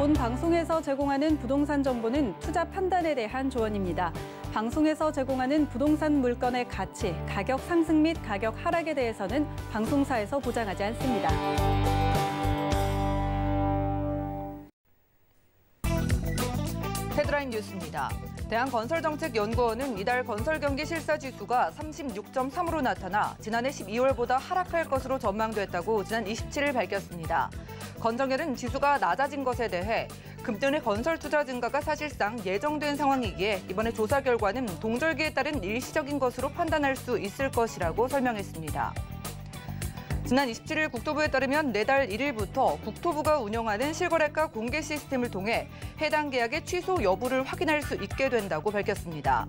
본 방송에서 제공하는 부동산 정보는 투자 판단에 대한 조언입니다. 방송에서 제공하는 부동산 물건의 가치, 가격 상승 및 가격 하락에 대해서는 방송사에서 보장하지 않습니다. 헤드라인 뉴스입니다. 대한건설정책연구원은 이달 건설경기 실사지수가 36.3으로 나타나 지난해 12월보다 하락할 것으로 전망됐다고 지난 27일 밝혔습니다. 건정연은 지수가 낮아진 것에 대해 금년의 건설 투자 증가가 사실상 예정된 상황이기에 이번에 조사 결과는 동절기에 따른 일시적인 것으로 판단할 수 있을 것이라고 설명했습니다. 지난 27일 국토부에 따르면 내달 1일부터 국토부가 운영하는 실거래가 공개 시스템을 통해 해당 계약의 취소 여부를 확인할 수 있게 된다고 밝혔습니다.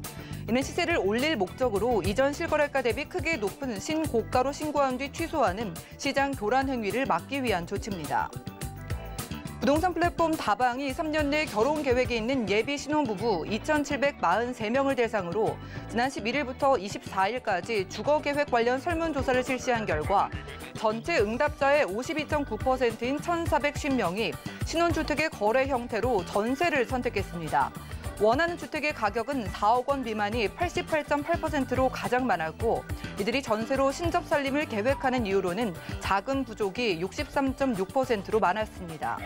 이는 시세를 올릴 목적으로 이전 실거래가 대비 크게 높은 신고가로 신고한 뒤 취소하는 시장 교란 행위를 막기 위한 조치입니다. 부동산 플랫폼 다방이 3년 내 결혼 계획이 있는 예비 신혼부부 2,743명을 대상으로 지난 11일부터 24일까지 주거 계획 관련 설문조사를 실시한 결과 전체 응답자의 52.9%인 1,450명이 신혼주택의 거래 형태로 전세를 선택했습니다. 원하는 주택의 가격은 4억 원 미만이 88.8%로 가장 많았고 이들이 전세로 신접 살림을 계획하는 이유로는 자금 부족이 63.6%로 많았습니다.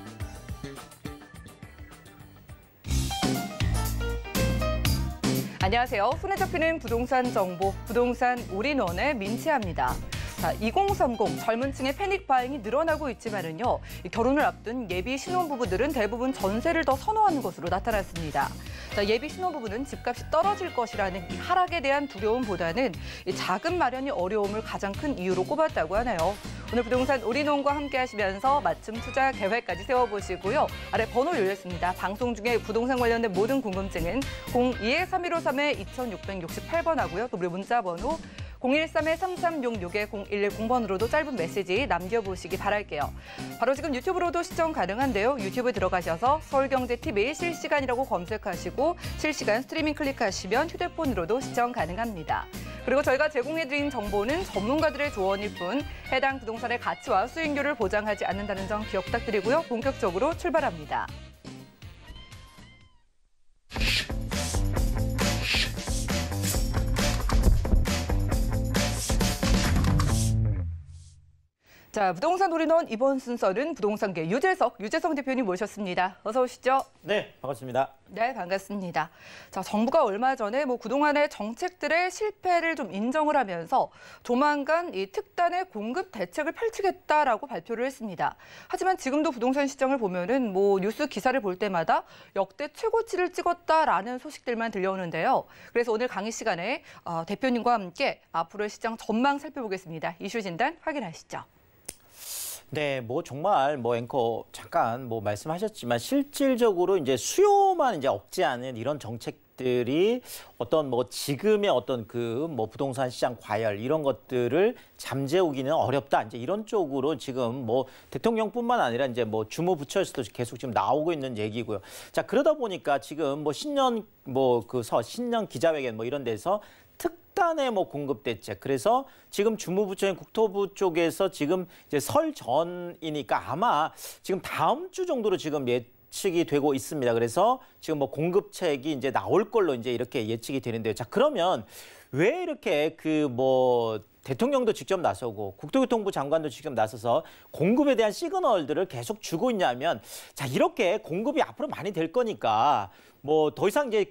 안녕하세요. 손에 잡히는 부동산 정보, 부동산 올인원의 민채합니다. 자, 2030 젊은 층의 패닉 바잉이 늘어나고 있지만은요. 결혼을 앞둔 예비 신혼부부들은 대부분 전세를 더 선호하는 것으로 나타났습니다. 자, 예비 신혼부부는 집값이 떨어질 것이라는 이 하락에 대한 두려움보다는 이 자금 마련이 어려움을 가장 큰 이유로 꼽았다고 하네요. 오늘 부동산 올인원과 함께 하시면서 맞춤 투자 계획까지 세워보시고요. 아래 번호 열렸습니다. 방송 중에 부동산 관련된 모든 궁금증은 02-3153-2668번 하고요. 또 무료 문자 번호 013-3366-0110번으로도 짧은 메시지 남겨보시기 바랄게요. 바로 지금 유튜브로도 시청 가능한데요. 유튜브에 들어가셔서 서울경제TV 실시간이라고 검색하시고 실시간 스트리밍 클릭하시면 휴대폰으로도 시청 가능합니다. 그리고 저희가 제공해드린 정보는 전문가들의 조언일 뿐 해당 부동산의 가치와 수익률을 보장하지 않는다는 점 기억 부탁드리고요. 본격적으로 출발합니다. 자, 부동산 올인원 이번 순서는 부동산계 유재석 대표님 모셨습니다. 어서 오시죠. 네, 반갑습니다. 네, 반갑습니다. 자, 정부가 얼마 전에 그동안의 정책들의 실패를 좀 인정을 하면서 조만간 이 특단의 공급 대책을 펼치겠다라고 발표를 했습니다. 하지만 지금도 부동산 시장을 보면은 뉴스 기사를 볼 때마다 역대 최고치를 찍었다라는 소식들만 들려오는데요. 그래서 오늘 강의 시간에 대표님과 함께 앞으로의 시장 전망 살펴보겠습니다. 이슈 진단 확인하시죠. 네, 정말 앵커 잠깐 말씀하셨지만 실질적으로 이제 수요만 이제 억제하는 이런 정책들이 어떤 지금의 어떤 부동산 시장 과열 이런 것들을 잠재우기는 어렵다. 이제 이런 쪽으로 지금 대통령뿐만 아니라 이제 주무 부처에서도 계속 지금 나오고 있는 얘기고요. 자, 그러다 보니까 지금 신년 신년 기자회견 이런 데서 특단의 공급 대책. 그래서 지금 주무부처인 국토부 쪽에서 지금 이제 설 전이니까 아마 지금 다음 주 정도로 지금 예측이 되고 있습니다. 그래서 지금 공급책이 이제 나올 걸로 이제 이렇게 예측이 되는데요. 자, 그러면 왜 이렇게 대통령도 직접 나서고 국토교통부 장관도 직접 나서서 공급에 대한 시그널들을 계속 주고 있냐면, 자, 이렇게 공급이 앞으로 많이 될 거니까 더 이상 이제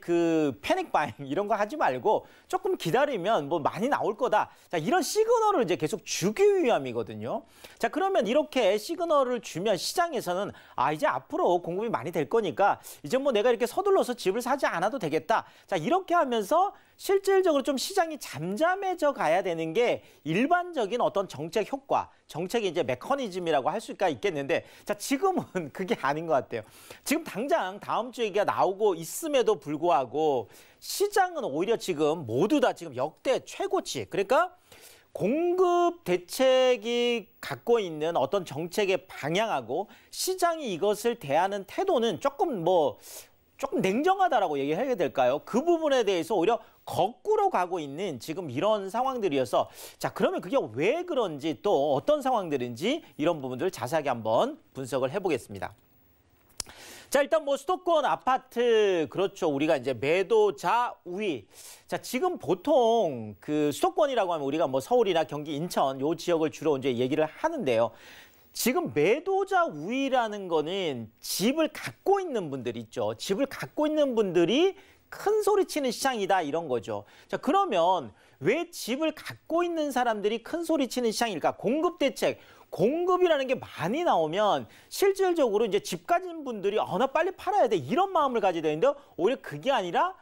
패닉 바잉 이런 거 하지 말고 조금 기다리면 많이 나올 거다. 자, 이런 시그널을 이제 계속 주기 위함이거든요. 자, 그러면 이렇게 시그널을 주면 시장에서는 이제 앞으로 공급이 많이 될 거니까 이제 내가 이렇게 서둘러서 집을 사지 않아도 되겠다. 자, 이렇게 하면서 실질적으로 좀 시장이 잠잠해져 가야 되는 게 일반적인 어떤 정책 효과, 정책의 이제 메커니즘이라고 할 수가 있겠는데, 자, 지금은 그게 아닌 것 같아요. 지금 당장 다음 주 얘기가 나오고 있음에도 불구하고 시장은 오히려 지금 모두 다 지금 역대 최고치. 그러니까 공급 대책이 갖고 있는 어떤 정책의 방향하고 시장이 이것을 대하는 태도는 조금 냉정하다라고 얘기해야 될까요? 그 부분에 대해서 오히려 거꾸로 가고 있는 지금 이런 상황들이어서, 자, 그러면 그게 왜 그런지 또 어떤 상황들인지 이런 부분들을 자세하게 한번 분석을 해보겠습니다. 자, 일단 뭐 수도권 아파트, 그렇죠. 우리가 이제 매도자 우위. 자, 지금 보통 그 수도권이라고 하면 우리가 뭐 서울이나 경기, 인천 요 지역을 주로 이제 얘기를 하는데요. 지금 매도자 우위라는 거는 집을 갖고 있는 분들 있죠. 집을 갖고 있는 분들이 큰 소리 치는 시장이다, 이런 거죠. 자, 그러면 왜 집을 갖고 있는 사람들이 큰 소리 치는 시장일까? 공급 대책. 공급이라는 게 많이 나오면 실질적으로 이제 집 가진 분들이 나 빨리 팔아야 돼, 이런 마음을 가지게 되는데, 오히려 그게 아니라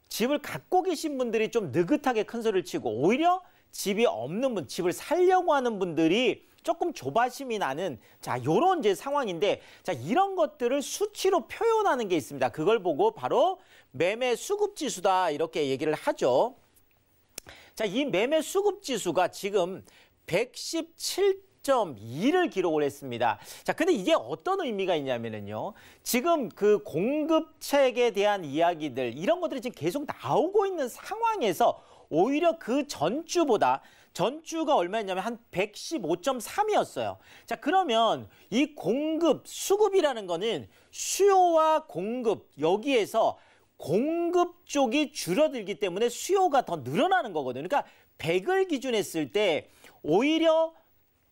집을 갖고 계신 분들이 좀 느긋하게 큰 소리를 치고, 오히려 집이 없는 분, 집을 살려고 하는 분들이 조금 조바심이 나는, 자, 요런 이제 상황인데, 자, 이런 것들을 수치로 표현하는 게 있습니다. 그걸 보고 바로 매매 수급 지수다, 이렇게 얘기를 하죠. 자, 이 매매 수급 지수가 지금 117.2를 기록을 했습니다. 자, 근데 이게 어떤 의미가 있냐면요. 지금 그 공급책에 대한 이야기들, 이런 것들이 지금 계속 나오고 있는 상황에서 오히려 그 전주가 얼마였냐면 한 115.3이었어요. 자, 그러면 이 공급, 수급이라는 거는 수요와 공급, 여기에서 공급 쪽이 줄어들기 때문에 수요가 더 늘어나는 거거든요. 그러니까 100을 기준했을 때 오히려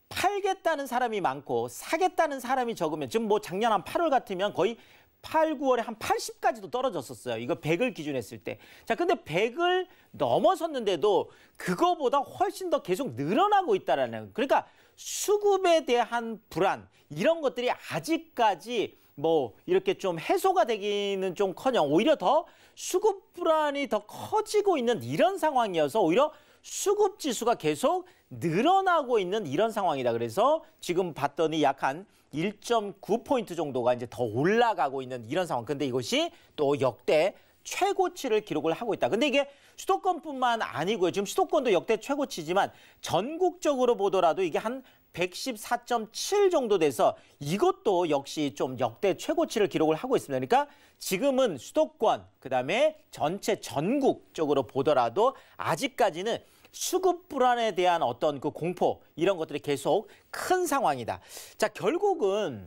팔겠다는 사람이 많고 사겠다는 사람이 적으면, 지금 뭐 작년 한 8월 같으면 거의 8, 9월에 한 80까지도 떨어졌었어요. 이거 100을 기준했을 때. 자, 근데 100을 넘어섰는데도 그거보다 훨씬 더 계속 늘어나고 있다라는. 그러니까 수급에 대한 불안, 이런 것들이 아직까지 뭐 이렇게 좀 해소가 되기는 좀커녕 오히려 더 수급 불안이 더 커지고 있는 이런 상황이어서 오히려 수급 지수가 계속 늘어나고 있는 이런 상황이다. 그래서 지금 봤더니 약 한 1.9포인트 정도가 이제 더 올라가고 있는 이런 상황. 근데 이것이 또 역대 최고치를 기록을 하고 있다. 근데 이게 수도권뿐만 아니고요. 지금 수도권도 역대 최고치지만 전국적으로 보더라도 이게 한 114.7 정도 돼서 이것도 역시 좀 역대 최고치를 기록을 하고 있습니다. 그러니까 지금은 수도권, 그다음에 전체 전국적으로 보더라도 아직까지는 수급 불안에 대한 어떤 그 공포, 이런 것들이 계속 큰 상황이다. 자, 결국은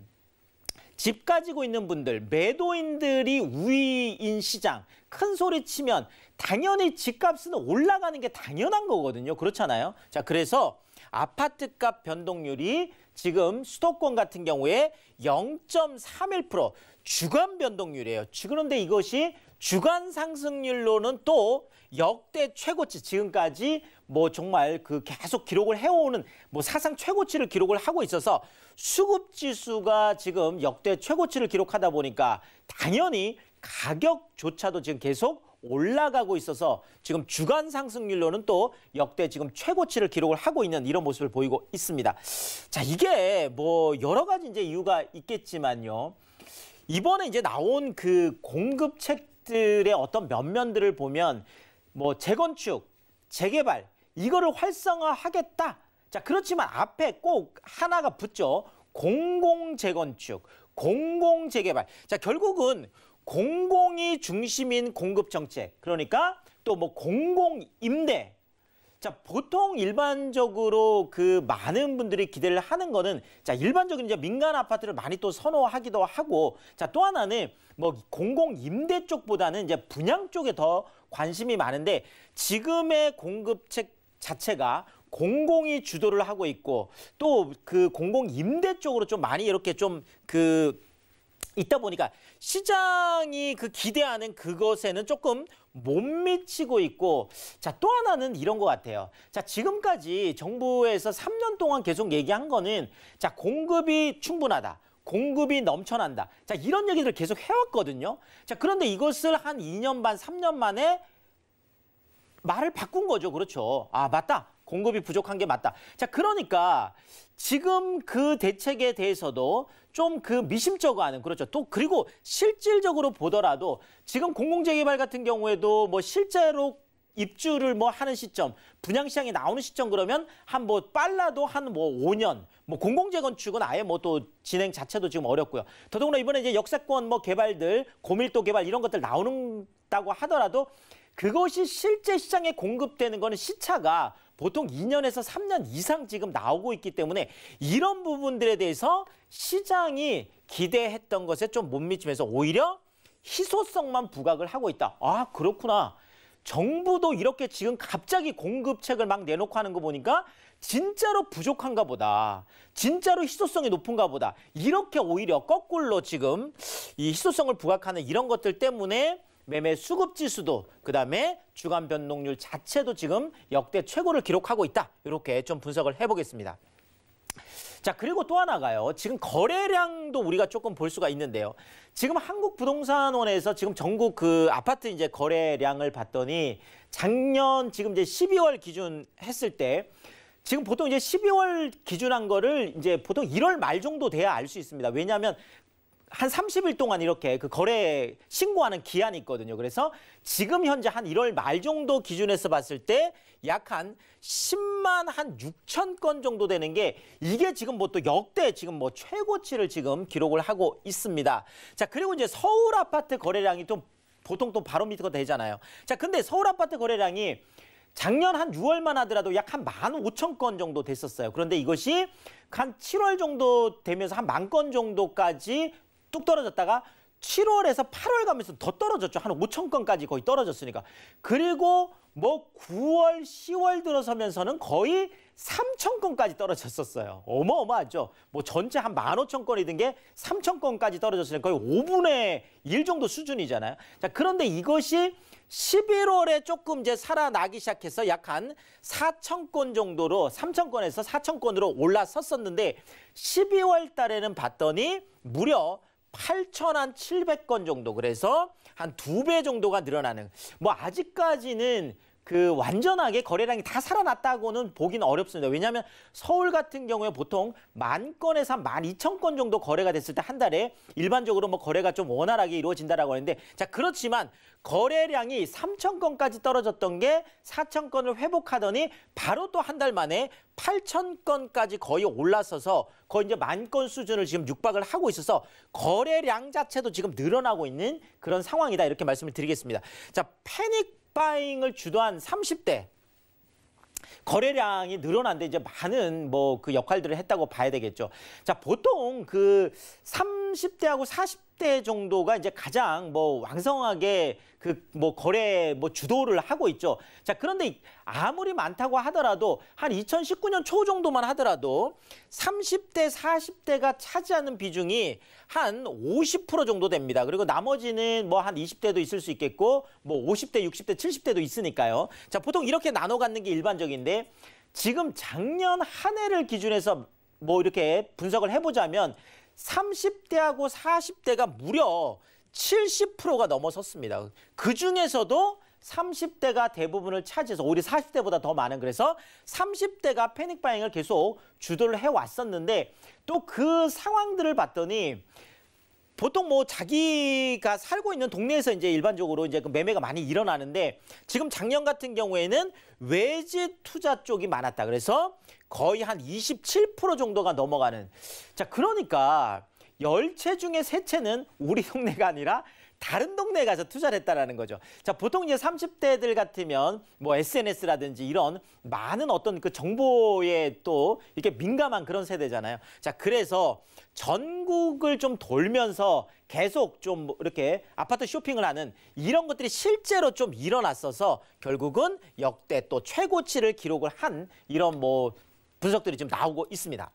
집 가지고 있는 분들, 매도인들이 우위인 시장, 큰 소리 치면 당연히 집값은 올라가는 게 당연한 거거든요. 그렇잖아요. 자, 그래서 아파트값 변동률이 지금 수도권 같은 경우에 0.31% 주간 변동률이에요. 그런데 이것이 주간 상승률로는 또 역대 최고치, 지금까지 뭐 정말 그 계속 기록을 해오는 뭐 사상 최고치를 기록을 하고 있어서 수급 지수가 지금 역대 최고치를 기록하다 보니까 당연히 가격조차도 지금 계속 올라가고 있어서 지금 주간 상승률로는 또 역대 지금 최고치를 기록을 하고 있는 이런 모습을 보이고 있습니다. 자, 이게 뭐 여러 가지 이제 이유가 있겠지만요. 이번에 이제 나온 그 공급책들의 어떤 면면들을 보면 뭐 재건축, 재개발, 이거를 활성화하겠다. 자, 그렇지만 앞에 꼭 하나가 붙죠. 공공재건축, 공공재개발. 자, 결국은 공공이 중심인 공급 정책, 그러니까 또 뭐 공공임대. 자, 보통 일반적으로 그 많은 분들이 기대를 하는 거는, 자, 일반적인 이제 민간 아파트를 많이 또 선호하기도 하고, 자, 또 하나는 뭐 공공임대 쪽보다는 이제 분양 쪽에 더 관심이 많은데, 지금의 공급책 자체가 공공이 주도를 하고 있고, 또 그 공공임대 쪽으로 좀 많이 이렇게 좀 있다 보니까 시장이 그 기대하는 그것에는 조금 못 미치고 있고, 자, 또 하나는 이런 것 같아요. 자, 지금까지 정부에서 3년 동안 계속 얘기한 거는, 자, 공급이 충분하다, 공급이 넘쳐난다. 자, 이런 얘기들을 계속 해왔거든요. 자, 그런데 이것을 한 2년 반, 3년 만에 말을 바꾼 거죠. 그렇죠. 아, 맞다. 공급이 부족한 게 맞다. 자, 그러니까 지금 그 대책에 대해서도 좀 그 미심쩍어하는, 그렇죠. 또 그리고 실질적으로 보더라도 지금 공공재개발 같은 경우에도 뭐 실제로 입주를 뭐 하는 시점, 분양시장에 나오는 시점 그러면 한 뭐 빨라도 한 뭐 5년, 뭐 공공재건축은 아예 뭐 또 진행 자체도 지금 어렵고요. 더더군다나 이번에 이제 역세권 뭐 개발들, 고밀도 개발 이런 것들 나오는다고 하더라도 그것이 실제 시장에 공급되는 거는 시차가 보통 2년에서 3년 이상 지금 나오고 있기 때문에 이런 부분들에 대해서 시장이 기대했던 것에 좀 못 미치면서 오히려 희소성만 부각을 하고 있다. 아, 그렇구나. 정부도 이렇게 지금 갑자기 공급책을 막 내놓고 하는 거 보니까 진짜로 부족한가 보다. 진짜로 희소성이 높은가 보다. 이렇게 오히려 거꾸로 지금 이 희소성을 부각하는 이런 것들 때문에 매매 수급 지수도 그다음에 주간 변동률 자체도 지금 역대 최고를 기록하고 있다. 이렇게 좀 분석을 해보겠습니다. 자, 그리고 또 하나가요. 지금 거래량도 우리가 조금 볼 수가 있는데요. 지금 한국부동산원에서 지금 전국 그 아파트 이제 거래량을 봤더니 작년 지금 이제 12월 기준 했을 때 지금 보통 이제 12월 기준한 거를 이제 보통 1월 말 정도 돼야 알 수 있습니다. 왜냐하면 한 30일 동안 이렇게 그 거래 신고하는 기한이 있거든요. 그래서 지금 현재 한 1월 말 정도 기준에서 봤을 때 약 한 10만 한 6천 건 정도 되는 게 이게 지금 뭐 또 역대 지금 뭐 최고치를 지금 기록을 하고 있습니다. 자, 그리고 이제 서울 아파트 거래량이 또 보통 또 바로미터가 되잖아요. 자, 근데 서울 아파트 거래량이 작년 한 6월만 하더라도 약 한 15,000건 정도 됐었어요. 그런데 이것이 한 7월 정도 되면서 한 10,000건 정도까지 뚝 떨어졌다가 7월에서 8월 가면서 더 떨어졌죠. 한 5,000건까지 거의 떨어졌으니까. 그리고 뭐 9월, 10월 들어서면서는 거의 3,000건까지 떨어졌었어요. 어마어마하죠. 뭐 전체 한 15,000건이던 게 3,000건까지 떨어졌으니까 거의 5분의 1 정도 수준이잖아요. 자, 그런데 이것이 11월에 조금 이제 살아나기 시작해서 약 한 4,000건 정도로 3,000건에서 4,000건으로 올라섰었는데 12월 달에는 봤더니 무려 8,700건 정도. 그래서 한 2배 정도가 늘어나는. 뭐 아직까지는 그 완전하게 거래량이 다 살아났다고는 보기는 어렵습니다. 왜냐하면 서울 같은 경우에 보통 10,000건에서 한 12,000건 정도 거래가 됐을 때 한 달에 일반적으로 뭐 거래가 좀 원활하게 이루어진다라고 하는데, 자, 그렇지만 거래량이 3,000건까지 떨어졌던 게 4,000건을 회복하더니 바로 또 한 달 만에 8,000건까지 거의 올라서서 거의 이제 10,000건 수준을 지금 육박을 하고 있어서 거래량 자체도 지금 늘어나고 있는 그런 상황이다. 이렇게 말씀을 드리겠습니다. 자, 패닉 바잉을 주도한 30대 거래량이 늘어났는데 이제 많은 뭐 그 역할들을 했다고 봐야 되겠죠. 자, 보통 그 30대하고 40대 정도가 이제 가장 뭐 왕성하게 그 뭐 거래 뭐 주도를 하고 있죠. 자, 그런데 아무리 많다고 하더라도 한 2019년 초 정도만 하더라도 30대, 40대가 차지하는 비중이 한 50% 정도 됩니다. 그리고 나머지는 뭐 한 20대도 있을 수 있겠고 뭐 50대, 60대, 70대도 있으니까요. 자, 보통 이렇게 나눠 갖는 게 일반적인데 지금 작년 한 해를 기준해서 뭐 이렇게 분석을 해보자면 30대하고 40대가 무려 70%가 넘어섰습니다. 그중에서도 30대가 대부분을 차지해서 오히려 40대보다 더 많은, 그래서 30대가 패닉 바잉을 계속 주도를 해왔었는데 또 그 상황들을 봤더니 보통 뭐 자기가 살고 있는 동네에서 이제 일반적으로 이제 그 매매가 많이 일어나는데 지금 작년 같은 경우에는 외지 투자 쪽이 많았다. 그래서 거의 한 27% 정도가 넘어가는. 자, 그러니까 10채 중에 3채는 우리 동네가 아니라 다른 동네에 가서 투자를 했다라는 거죠. 자, 보통 이제 30대들 같으면 뭐 SNS라든지 이런 많은 어떤 그 정보에 또 이렇게 민감한 그런 세대잖아요. 자, 그래서 전국을 좀 돌면서 계속 좀 이렇게 아파트 쇼핑을 하는 이런 것들이 실제로 좀 일어났어서 결국은 역대 또 최고치를 기록을 한 이런 뭐 분석들이 지금 나오고 있습니다.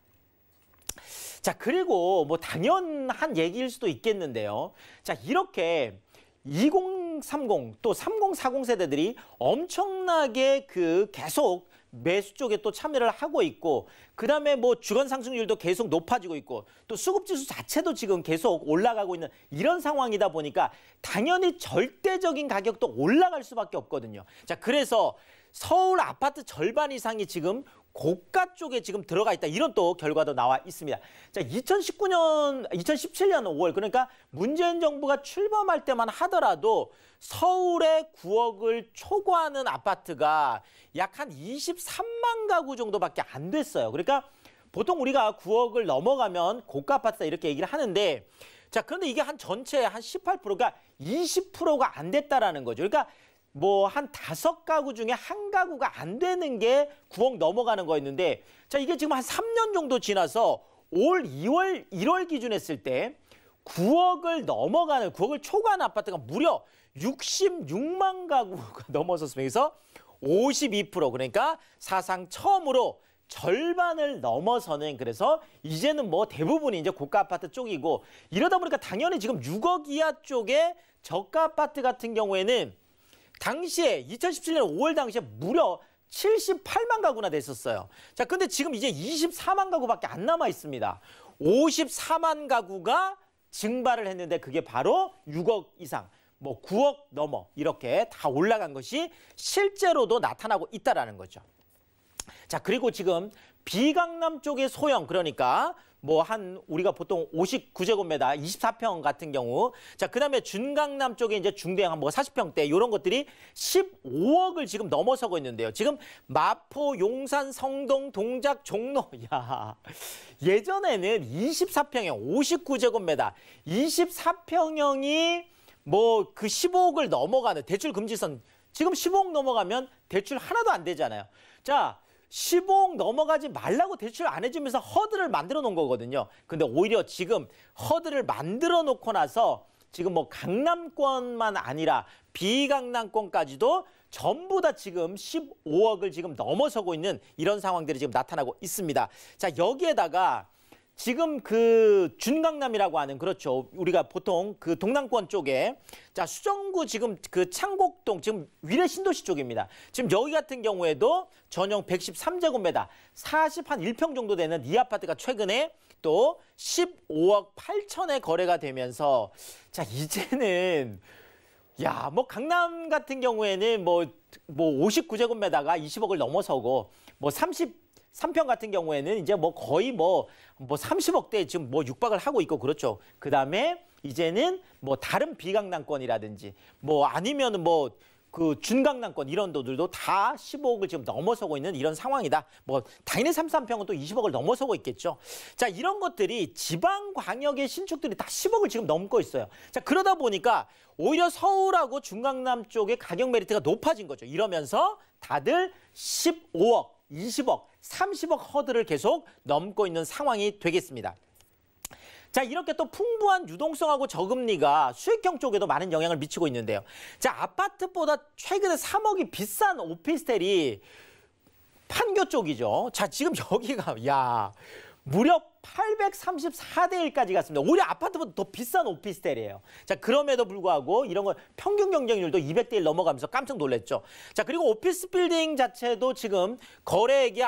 자, 그리고 뭐 당연한 얘기일 수도 있겠는데요. 자, 이렇게 2030 또 3040 세대들이 엄청나게 그 계속 매수 쪽에 또 참여를 하고 있고, 그다음에 뭐 주간 상승률도 계속 높아지고 있고, 또 수급 지수 자체도 지금 계속 올라가고 있는 이런 상황이다 보니까 당연히 절대적인 가격도 올라갈 수밖에 없거든요. 자, 그래서 서울 아파트 절반 이상이 지금 고가 쪽에 지금 들어가 있다. 이런 또 결과도 나와 있습니다. 자, 2017년 5월, 그러니까 문재인 정부가 출범할 때만 하더라도 서울에 9억을 초과하는 아파트가 약 한 23만 가구 정도밖에 안 됐어요. 그러니까 보통 우리가 9억을 넘어가면 고가 아파트다 이렇게 얘기를 하는데, 자, 그런데 이게 한 전체 한 18%가 20%가 안 됐다라는 거죠. 그러니까 뭐 한 5가구 중에 한 가구가 안 되는 게 9억 넘어가는 거였는데 자 이게 지금 한 3년 정도 지나서 올 1월 기준 했을 때 9억을 넘어가는 9억을 초과하는 아파트가 무려 66만 가구가 넘어섰으면서 52% 그러니까 사상 처음으로 절반을 넘어서는 그래서 이제는 뭐 대부분이 이제 고가 아파트 쪽이고 이러다 보니까 당연히 지금 6억 이하 쪽에 저가 아파트 같은 경우에는 당시에 2017년 5월 당시에 무려 78만 가구나 됐었어요. 자, 근데 지금 이제 24만 가구밖에 안 남아 있습니다. 54만 가구가 증발을 했는데 그게 바로 6억 이상, 뭐 9억 넘어 이렇게 다 올라간 것이 실제로도 나타나고 있다라는 거죠. 자, 그리고 지금 비강남 쪽의 소형 그러니까 뭐 우리가 보통 59제곱미터 24평 같은 경우 자, 그다음에 준강남 쪽에 이제 중대형 뭐 40평대 이런 것들이 15억을 지금 넘어서고 있는데요. 지금 마포, 용산, 성동, 동작, 종로 야. 예전에는 24평형 59제곱미터 24평형이 뭐 그 15억을 넘어가는 대출 금지선 지금 15억 넘어가면 대출 하나도 안 되잖아요. 자, 15억 넘어가지 말라고 대출 안 해주면서 허들을 만들어 놓은 거거든요. 근데 오히려 지금 허들을 만들어 놓고 나서 지금 뭐 강남권만 아니라 비강남권까지도 전부 다 지금 15억을 지금 넘어서고 있는 이런 상황들이 지금 나타나고 있습니다. 자, 여기에다가 지금 그 준강남이라고 하는 그렇죠. 우리가 보통 그 동남권 쪽에 자 수정구 지금 그 창곡동 지금 위례 신도시 쪽입니다. 지금 여기 같은 경우에도 전용 113제곱미터 41평 정도 되는 이 아파트가 최근에 또 15억 8천에 거래가 되면서 자 이제는 야 뭐 강남 같은 경우에는 뭐 59제곱미터가 20억을 넘어서고 뭐 3평 같은 경우에는 이제 뭐 거의 뭐 30억대 지금 뭐 육박을 하고 있고 그렇죠. 그다음에 이제는 뭐 다른 비강남권이라든지 뭐 아니면은 뭐 그 준강남권 이런 도들도 다 15억을 지금 넘어서고 있는 이런 상황이다. 뭐 당연히 33평은 또 20억을 넘어서고 있겠죠. 자, 이런 것들이 지방 광역의 신축들이 다 10억을 지금 넘고 있어요. 자, 그러다 보니까 오히려 서울하고 중강남 쪽의 가격 메리트가 높아진 거죠. 이러면서 다들 15억, 20억, 30억 허들을 계속 넘고 있는 상황이 되겠습니다. 자, 이렇게 또 풍부한 유동성하고 저금리가 수익형 쪽에도 많은 영향을 미치고 있는데요. 자, 아파트보다 최근에 3억이 비싼 오피스텔이 판교 쪽이죠. 자, 지금 여기가 야 무려 834대 1까지 갔습니다. 오히려 아파트보다 더 비싼 오피스텔이에요. 자, 그럼에도 불구하고 이런 거 평균 경쟁률도 200대 1 넘어가면서 깜짝 놀랐죠. 자, 그리고 오피스 빌딩 자체도 지금 거래액이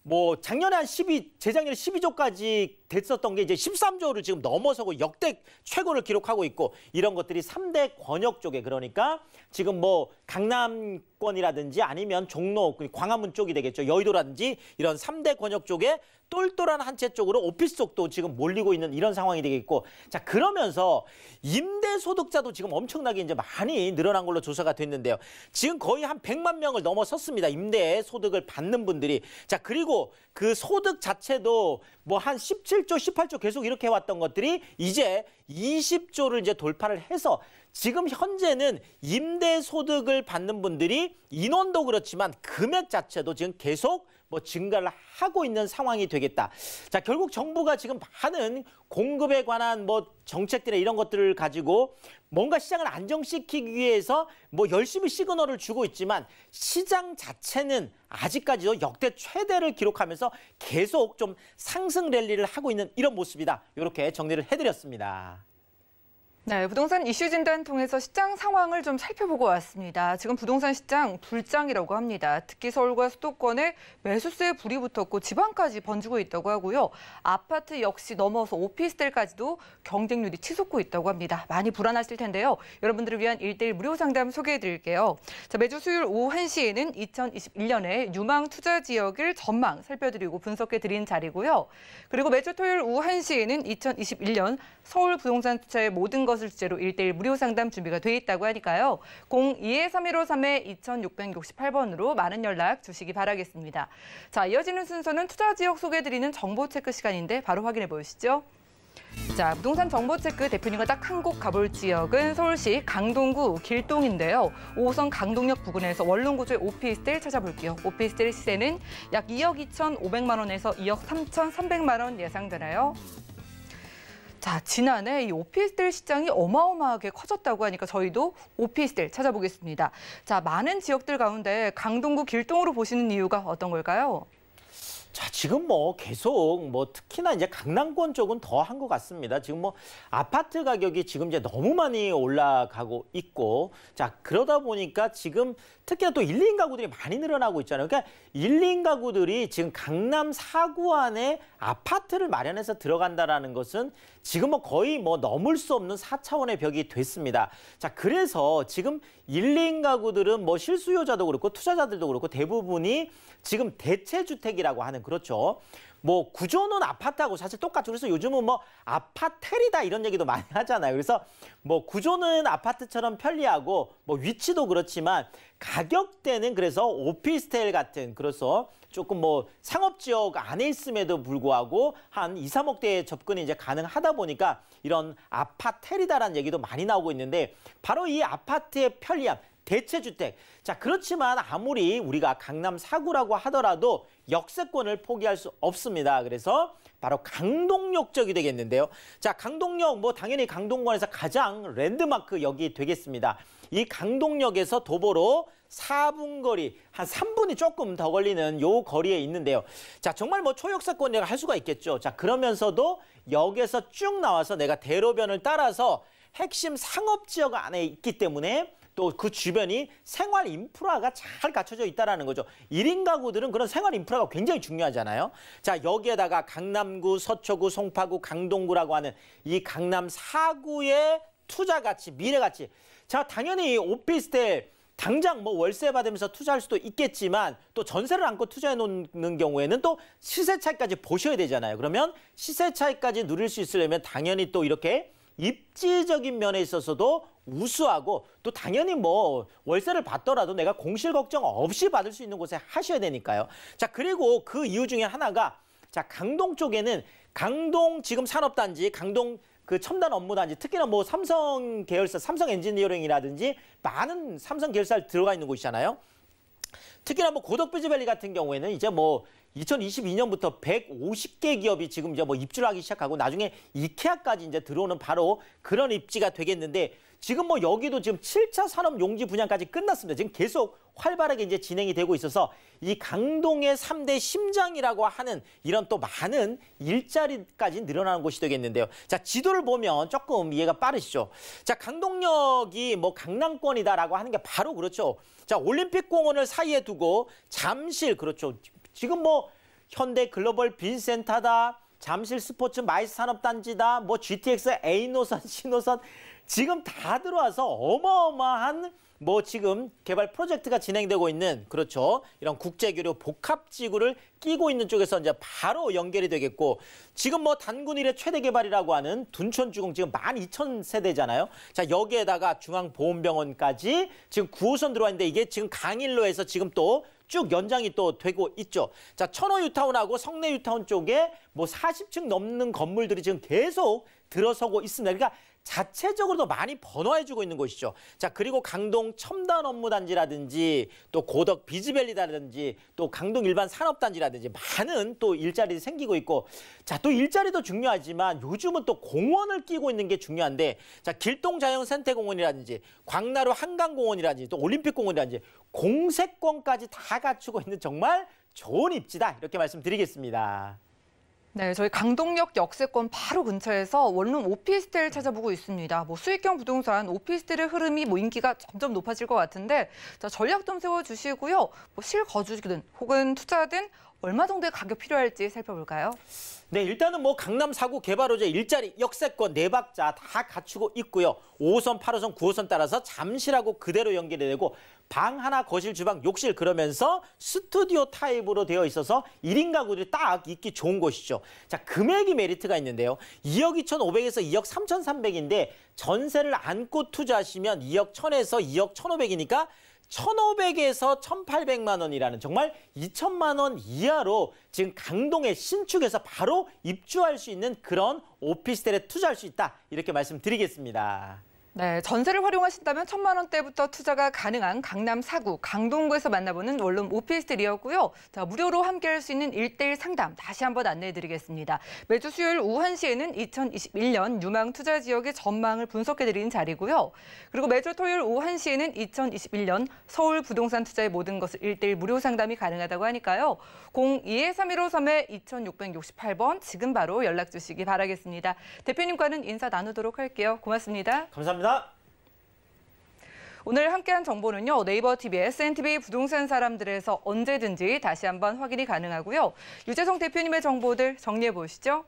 뭐 작년에 재작년에 12조까지 됐었던 게 이제 13조를 지금 넘어서고 역대 최고를 기록하고 있고 이런 것들이 3대 권역 쪽에 그러니까 지금 뭐 강남권이라든지 아니면 종로, 광화문 쪽이 되겠죠. 여의도라든지 이런 3대 권역 쪽에 똘똘한 한 채 쪽으로 오피스 쪽도 지금 몰리고 있는 이런 상황이 되겠고 자, 그러면서 임대 소득자도 지금 엄청나게 이제 많이 늘어난 걸로 조사가 됐는데요. 지금 거의 한 100만 명을 넘어섰습니다. 임대 소득을 받는 분들이. 자, 그리고 그 소득 자체도 뭐 한 17조, 18조 계속 이렇게 해왔던 것들이 이제 20조를 이제 돌파를 해서 지금 현재는 임대 소득을 받는 분들이 인원도 그렇지만 금액 자체도 지금 계속 뭐 증가를 하고 있는 상황이 되겠다. 자, 결국 정부가 지금 많은 공급에 관한 뭐 정책들의 이런 것들을 가지고 뭔가 시장을 안정시키기 위해서 뭐 열심히 시그널을 주고 있지만 시장 자체는 아직까지도 역대 최대를 기록하면서 계속 좀 상승 랠리를 하고 있는 이런 모습이다. 이렇게 정리를 해드렸습니다. 네, 부동산 이슈 진단 통해서 시장 상황을 좀 살펴보고 왔습니다. 지금 부동산 시장 불장이라고 합니다. 특히 서울과 수도권에 매수세에 불이 붙었고 지방까지 번지고 있다고 하고요. 아파트 역시 넘어서 오피스텔까지도 경쟁률이 치솟고 있다고 합니다. 많이 불안하실 텐데요. 여러분들을 위한 1:1 무료 상담 소개해드릴게요. 자, 매주 수요일 오후 1시에는 2021년의 유망 투자 지역을 전망 살펴드리고 분석해드린 자리고요. 그리고 매주 토요일 오후 1시에는 2021년 서울 부동산 투자의 모든 것을 주제로 1:1 무료 상담 준비가 돼 있다고 하니까요. 02-3153-2668번으로 많은 연락 주시기 바라겠습니다. 자, 이어지는 순서는 투자 지역 소개해드리는 정보 체크 시간인데 바로 확인해 보시죠. 자, 부동산 정보체크 대표님과 딱 한 곳 가볼 지역은 서울시 강동구 길동인데요. 5호선 강동역 부근에서 원룸구조의 오피스텔 찾아볼게요. 오피스텔 시세는 약 2억 2,500만 원에서 2억 3,300만 원 예상되나요? 자, 지난해 이 오피스텔 시장이 어마어마하게 커졌다고 하니까 저희도 오피스텔 찾아보겠습니다. 자, 많은 지역들 가운데 강동구 길동으로 보시는 이유가 어떤 걸까요? 자, 지금 뭐 계속 뭐 특히나 이제 강남권 쪽은 더 한 것 같습니다. 지금 뭐 아파트 가격이 지금 이제 너무 많이 올라가고 있고, 자, 그러다 보니까 지금 특히나 또 1, 2인 가구들이 많이 늘어나고 있잖아요. 그러니까 1, 2인 가구들이 지금 강남 4구 안에 아파트를 마련해서 들어간다라는 것은 지금 뭐 거의 뭐 넘을 수 없는 4차원의 벽이 됐습니다. 자, 그래서 지금 1, 2인 가구들은 뭐 실수요자도 그렇고 투자자들도 그렇고 대부분이 지금 대체주택이라고 하는, 그렇죠. 뭐 구조는 아파트하고 사실 똑같죠. 그래서 요즘은 뭐 아파텔이다 이런 얘기도 많이 하잖아요. 그래서 뭐 구조는 아파트처럼 편리하고 뭐 위치도 그렇지만 가격대는 그래서 오피스텔 같은, 그래서 조금 뭐 상업지역 안에 있음에도 불구하고 한 2, 3억대의 접근이 이제 가능하다 보니까 이런 아파텔이다라는 얘기도 많이 나오고 있는데, 바로 이 아파트의 편리함, 대체주택. 자, 그렇지만 아무리 우리가 강남 4구라고 하더라도 역세권을 포기할 수 없습니다. 그래서 바로 강동역 쪽이 되겠는데요. 자, 강동역 뭐 당연히 강동권에서 가장 랜드마크 역이 되겠습니다. 이 강동역에서 도보로 4분 거리, 한 3분이 조금 더 걸리는 요 거리에 있는데요. 자, 정말 뭐 초역세권이라고 할 수가 있겠죠. 자, 그러면서도 역에서 쭉 나와서 내가 대로변을 따라서 핵심 상업지역 안에 있기 때문에 또 그 주변이 생활 인프라가 잘 갖춰져 있다는 거죠. 1인 가구들은 그런 생활 인프라가 굉장히 중요하잖아요. 자, 여기에다가 강남구, 서초구, 송파구, 강동구라고 하는 이 강남 4구의 투자 가치, 미래 가치. 자, 당연히 오피스텔 당장 뭐 월세 받으면서 투자할 수도 있겠지만 또 전세를 안고 투자해 놓는 경우에는 또 시세 차이까지 보셔야 되잖아요. 그러면 시세 차이까지 누릴 수 있으려면 당연히 또 이렇게 입지적인 면에 있어서도 우수하고, 또 당연히 뭐 월세를 받더라도 내가 공실 걱정 없이 받을 수 있는 곳에 하셔야 되니까요. 자, 그리고 그 이유 중에 하나가, 자, 강동 쪽에는 강동 지금 산업단지, 강동 그 첨단 업무단지, 특히나 뭐 삼성 계열사, 삼성 엔지니어링이라든지 많은 삼성 계열사를 들어가 있는 곳이잖아요. 특히나 뭐 고덕비즈밸리 같은 경우에는 이제 뭐 2022년부터 150개 기업이 지금 이제 뭐 입주를 하기 시작하고 나중에 이케아까지 이제 들어오는 바로 그런 입지가 되겠는데, 지금 뭐 여기도 지금 7차 산업 용지 분양까지 끝났습니다. 지금 계속 활발하게 이제 진행이 되고 있어서 이 강동의 3대 심장이라고 하는 이런 또 많은 일자리까지 늘어나는 곳이 되겠는데요. 자, 지도를 보면 조금 이해가 빠르시죠? 자, 강동역이 뭐 강남권이다라고 하는 게 바로 그렇죠. 자, 올림픽공원을 사이에 두고 잠실, 그렇죠. 지금 뭐 현대 글로벌 빈센터다, 잠실 스포츠 마이스 산업단지다, 뭐 GTX A노선, C노선 지금 다 들어와서 어마어마한 뭐 지금 개발 프로젝트가 진행되고 있는, 그렇죠. 이런 국제교류 복합지구를 끼고 있는 쪽에서 이제 바로 연결이 되겠고, 지금 뭐 단군 이래 최대 개발이라고 하는 둔촌주공 지금 12,000세대잖아요. 자, 여기에다가 중앙보훈병원까지 지금 9호선 들어와 있는데 이게 지금 강일로에서 지금 또 쭉 연장이 또 되고 있죠. 자, 천호 유타운하고 성내 유타운 쪽에 뭐 40층 넘는 건물들이 지금 계속 들어서고 있습니다. 그러니까 자체적으로도 많이 번화해주고 있는 곳이죠. 자, 그리고 강동 첨단 업무단지라든지 또 고덕 비즈밸리라든지 또 강동 일반 산업단지라든지 많은 또 일자리들이 생기고 있고, 자, 또 일자리도 중요하지만 요즘은 또 공원을 끼고 있는 게 중요한데, 자, 길동자연생태공원이라든지 광나루 한강공원이라든지 또 올림픽공원이라든지 공세권까지 다 갖추고 있는 정말 좋은 입지다, 이렇게 말씀드리겠습니다. 네, 저희 강동역 역세권 바로 근처에서 원룸 오피스텔 찾아보고 있습니다. 뭐 수익형 부동산 오피스텔의 흐름이 뭐 인기가 점점 높아질 것 같은데, 자, 전략 좀 세워주시고요. 뭐 실거주든 혹은 투자든 얼마 정도의 가격 필요할지 살펴볼까요? 네, 일단은 뭐 강남 4구 개발 호재 일자리 역세권 4박자 다 갖추고 있고요. 5호선, 8호선, 9호선 따라서 잠실하고 그대로 연결이 되고, 방 하나, 거실, 주방, 욕실, 그러면서 스튜디오 타입으로 되어 있어서 1인 가구들이 딱 있기 좋은 곳이죠. 자, 금액이 메리트가 있는데요. 2억 2,500에서 2억 3,300인데 전세를 안고 투자하시면 2억 1,000에서 2억 1,500이니까 1,500에서 1,800만 원이라는 정말 2천만 원 이하로 지금 강동의 신축에서 바로 입주할 수 있는 그런 오피스텔에 투자할 수 있다. 이렇게 말씀드리겠습니다. 네, 전세를 활용하신다면 1,000만 원대부터 투자가 가능한 강남 4구 강동구에서 만나보는 원룸 오피스텔이었고요. 자, 무료로 함께할 수 있는 1:1 상담 다시 한번 안내해드리겠습니다. 매주 수요일 오후 1시에는 2021년 유망 투자 지역의 전망을 분석해드리는 자리고요. 그리고 매주 토요일 오후 1시에는 2021년 서울 부동산 투자의 모든 것을 1:1 무료 상담이 가능하다고 하니까요. 02-3153-2668번 지금 바로 연락 주시기 바라겠습니다. 대표님과는 인사 나누도록 할게요. 고맙습니다. 감사합니다. 오늘 함께한 정보는요. 네이버 TV, SNTV 부동산 사람들에서 언제든지 다시 한번 확인이 가능하고요. 유재성 대표님의 정보들 정리해 보시죠.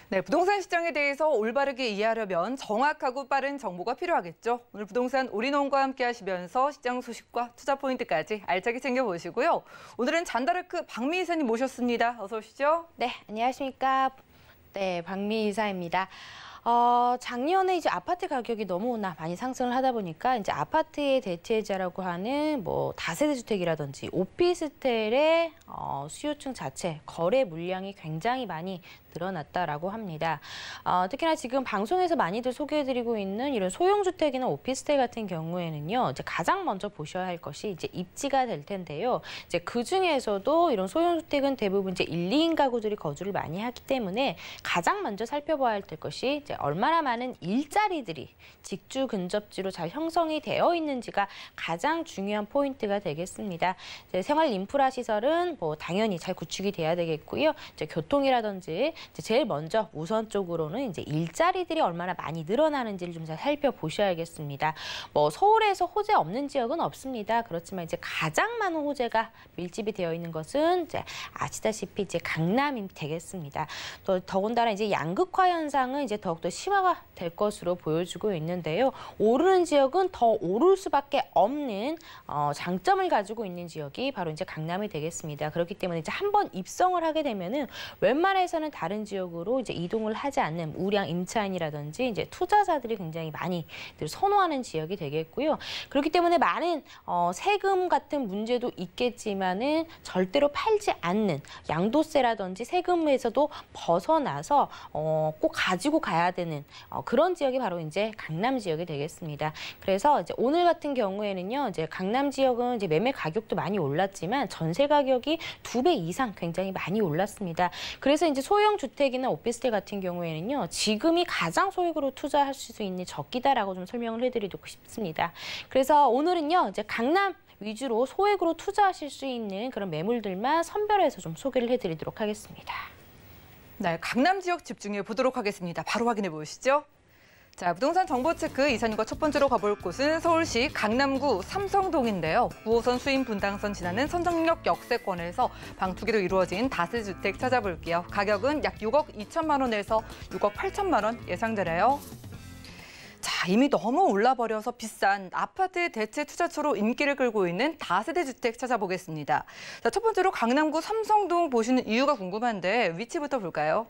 네, 부동산 시장에 대해서 올바르게 이해하려면 정확하고 빠른 정보가 필요하겠죠. 오늘 부동산 올인원과 함께 하시면서 시장 소식과 투자 포인트까지 알차게 챙겨보시고요. 오늘은 잔다르크 박미 이사님 모셨습니다. 어서 오시죠. 네, 안녕하십니까. 네, 박미 이사입니다. 작년에 이제 아파트 가격이 너무나 많이 상승을 하다 보니까 이제 아파트의 대체자라고 하는 뭐 다세대 주택이라든지 오피스텔의 수요층 자체, 거래 물량이 굉장히 많이 늘어났다라고 합니다. 특히나 지금 방송에서 많이들 소개해드리고 있는 이런 소형주택이나 오피스텔 같은 경우에는요, 이제 가장 먼저 보셔야 할 것이 이제 입지가 될 텐데요. 이제 그 중에서도 이런 소형주택은 대부분 이제 1, 2인 가구들이 거주를 많이 하기 때문에 가장 먼저 살펴봐야 할 것이 이제 얼마나 많은 일자리들이 직주 근접지로 잘 형성이 되어 있는지가 가장 중요한 포인트가 되겠습니다. 이제 생활 인프라 시설은 뭐 당연히 잘 구축이 돼야 되겠고요. 이제 교통이라든지 제일 먼저 우선적으로는 이제 일자리들이 얼마나 많이 늘어나는지를 좀 잘 살펴보셔야겠습니다. 뭐 서울에서 호재 없는 지역은 없습니다. 그렇지만 이제 가장 많은 호재가 밀집이 되어 있는 것은 이제 아시다시피 이제 강남이 되겠습니다. 또 더군다나 이제 양극화 현상은 이제 더욱더 심화가 될 것으로 보여지고 있는데요. 오르는 지역은 더 오를 수밖에 없는 장점을 가지고 있는 지역이 바로 이제 강남이 되겠습니다. 그렇기 때문에 이제 한번 입성을 하게 되면은 웬만해서는 다른 지역으로 이제 이동을 하지 않는 우량 임차인이라든지 이제 투자자들이 굉장히 많이 선호하는 지역이 되겠고요. 그렇기 때문에 많은 세금 같은 문제도 있겠지만은 절대로 팔지 않는 양도세라든지 세금에서도 벗어나서 꼭 가지고 가야 되는 그런 지역이 바로 이제 강남 지역이 되겠습니다. 그래서 이제 오늘 같은 경우에는요, 이제 강남 지역은 이제 매매 가격도 많이 올랐지만 전세 가격이 2배 이상 굉장히 많이 올랐습니다. 그래서 이제 소형 주택이나 오피스텔 같은 경우에는요, 지금이 가장 소액으로 투자할 수 있는 적기다라고 좀 설명을 해드리고 싶습니다. 그래서 오늘은요, 이제 강남 위주로 소액으로 투자하실 수 있는 그런 매물들만 선별해서 좀 소개를 해드리도록 하겠습니다. 네, 강남 지역 집중해 보도록 하겠습니다. 바로 확인해 보시죠. 자, 부동산 정보체크 이사님과 첫 번째로 가볼 곳은 서울시 강남구 삼성동인데요. 9호선 수임 분당선 지나는 선정역 역세권에서 방 2개로 이루어진 다세주택 찾아볼게요. 가격은 약 6억 2천만 원에서 6억 8천만 원 예상되네요. 자, 이미 너무 올라버려서 비싼 아파트 대체 투자처로 인기를 끌고 있는 다세대 주택 찾아보겠습니다. 자, 첫 번째로 강남구 삼성동 보시는 이유가 궁금한데 위치부터 볼까요?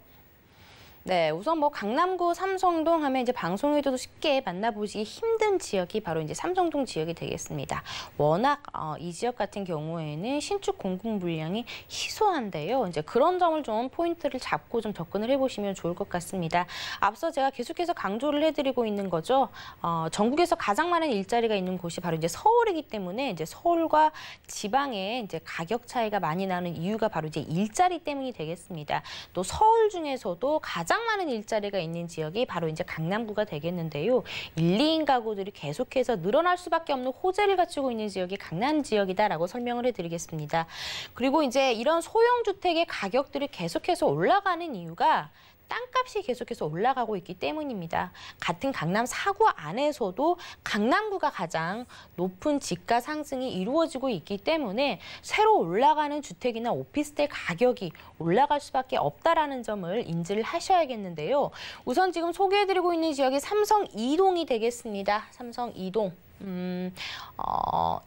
네, 우선 뭐 강남구 삼성동 하면 이제 방송에서도 쉽게 만나보기 힘든 지역이 바로 이제 삼성동 지역이 되겠습니다. 워낙 이 지역 같은 경우에는 신축 공급 물량이 희소한데요. 이제 그런 점을 좀 포인트를 잡고 좀 접근을 해보시면 좋을 것 같습니다. 앞서 제가 계속해서 강조를 해드리고 있는 거죠. 전국에서 가장 많은 일자리가 있는 곳이 바로 이제 서울이기 때문에 이제 서울과 지방에 이제 가격 차이가 많이 나는 이유가 바로 이제 일자리 때문이 되겠습니다. 또 서울 중에서도 가장 많은 일자리가 있는 지역이 바로 이제 강남구가 되겠는데요. 1, 2인 가구들이 계속해서 늘어날 수밖에 없는 호재를 갖추고 있는 지역이 강남 지역이다라고 설명을 해드리겠습니다. 그리고 이제 이런 소형 주택의 가격들이 계속해서 올라가는 이유가 땅값이 계속해서 올라가고 있기 때문입니다. 같은 강남 4구 안에서도 강남구가 가장 높은 집가 상승이 이루어지고 있기 때문에 새로 올라가는 주택이나 오피스텔 가격이 올라갈 수밖에 없다라는 점을 인지를 하셔야겠는데요. 우선 지금 소개해드리고 있는 지역이 삼성 2동이 되겠습니다. 삼성 2동.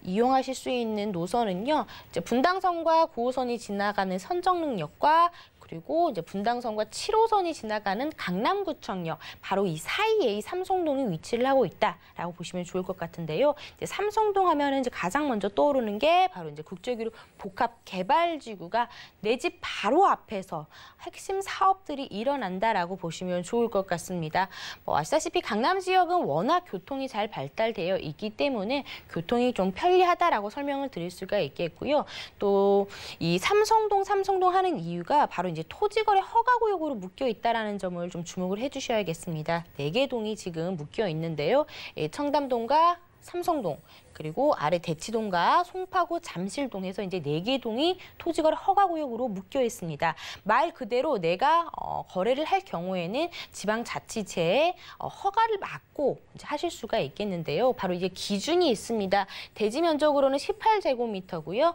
이용하실 수 있는 노선은요. 이제 분당선과 9호선이 지나가는 선정릉역과 그리고 이제 분당선과 7호선이 지나가는 강남구청역 바로 이 사이에 이 삼성동이 위치를 하고 있다라고 보시면 좋을 것 같은데요. 이제 삼성동 하면은 이제 가장 먼저 떠오르는 게 바로 이제 국제교류 복합개발지구가 내 집 바로 앞에서 핵심 사업들이 일어난다라고 보시면 좋을 것 같습니다. 뭐 아시다시피 강남 지역은 워낙 교통이 잘 발달되어 있기 때문에 교통이 좀 편리하다라고 설명을 드릴 수가 있겠고요. 또 이 삼성동 하는 이유가 바로 이제 토지거래 허가구역으로 묶여 있다라는 점을 좀 주목을 해주셔야겠습니다. 4개 동이 지금 묶여 있는데요. 청담동과 삼성동 그리고 아래 대치동과 송파구 잠실동에서 이제 4개 동이 토지거래 허가구역으로 묶여 있습니다. 말 그대로 내가 거래를 할 경우에는 지방자치체에 허가를 받고 이제 하실 수가 있겠는데요. 바로 이제 기준이 있습니다. 대지 면적으로는 18제곱미터고요.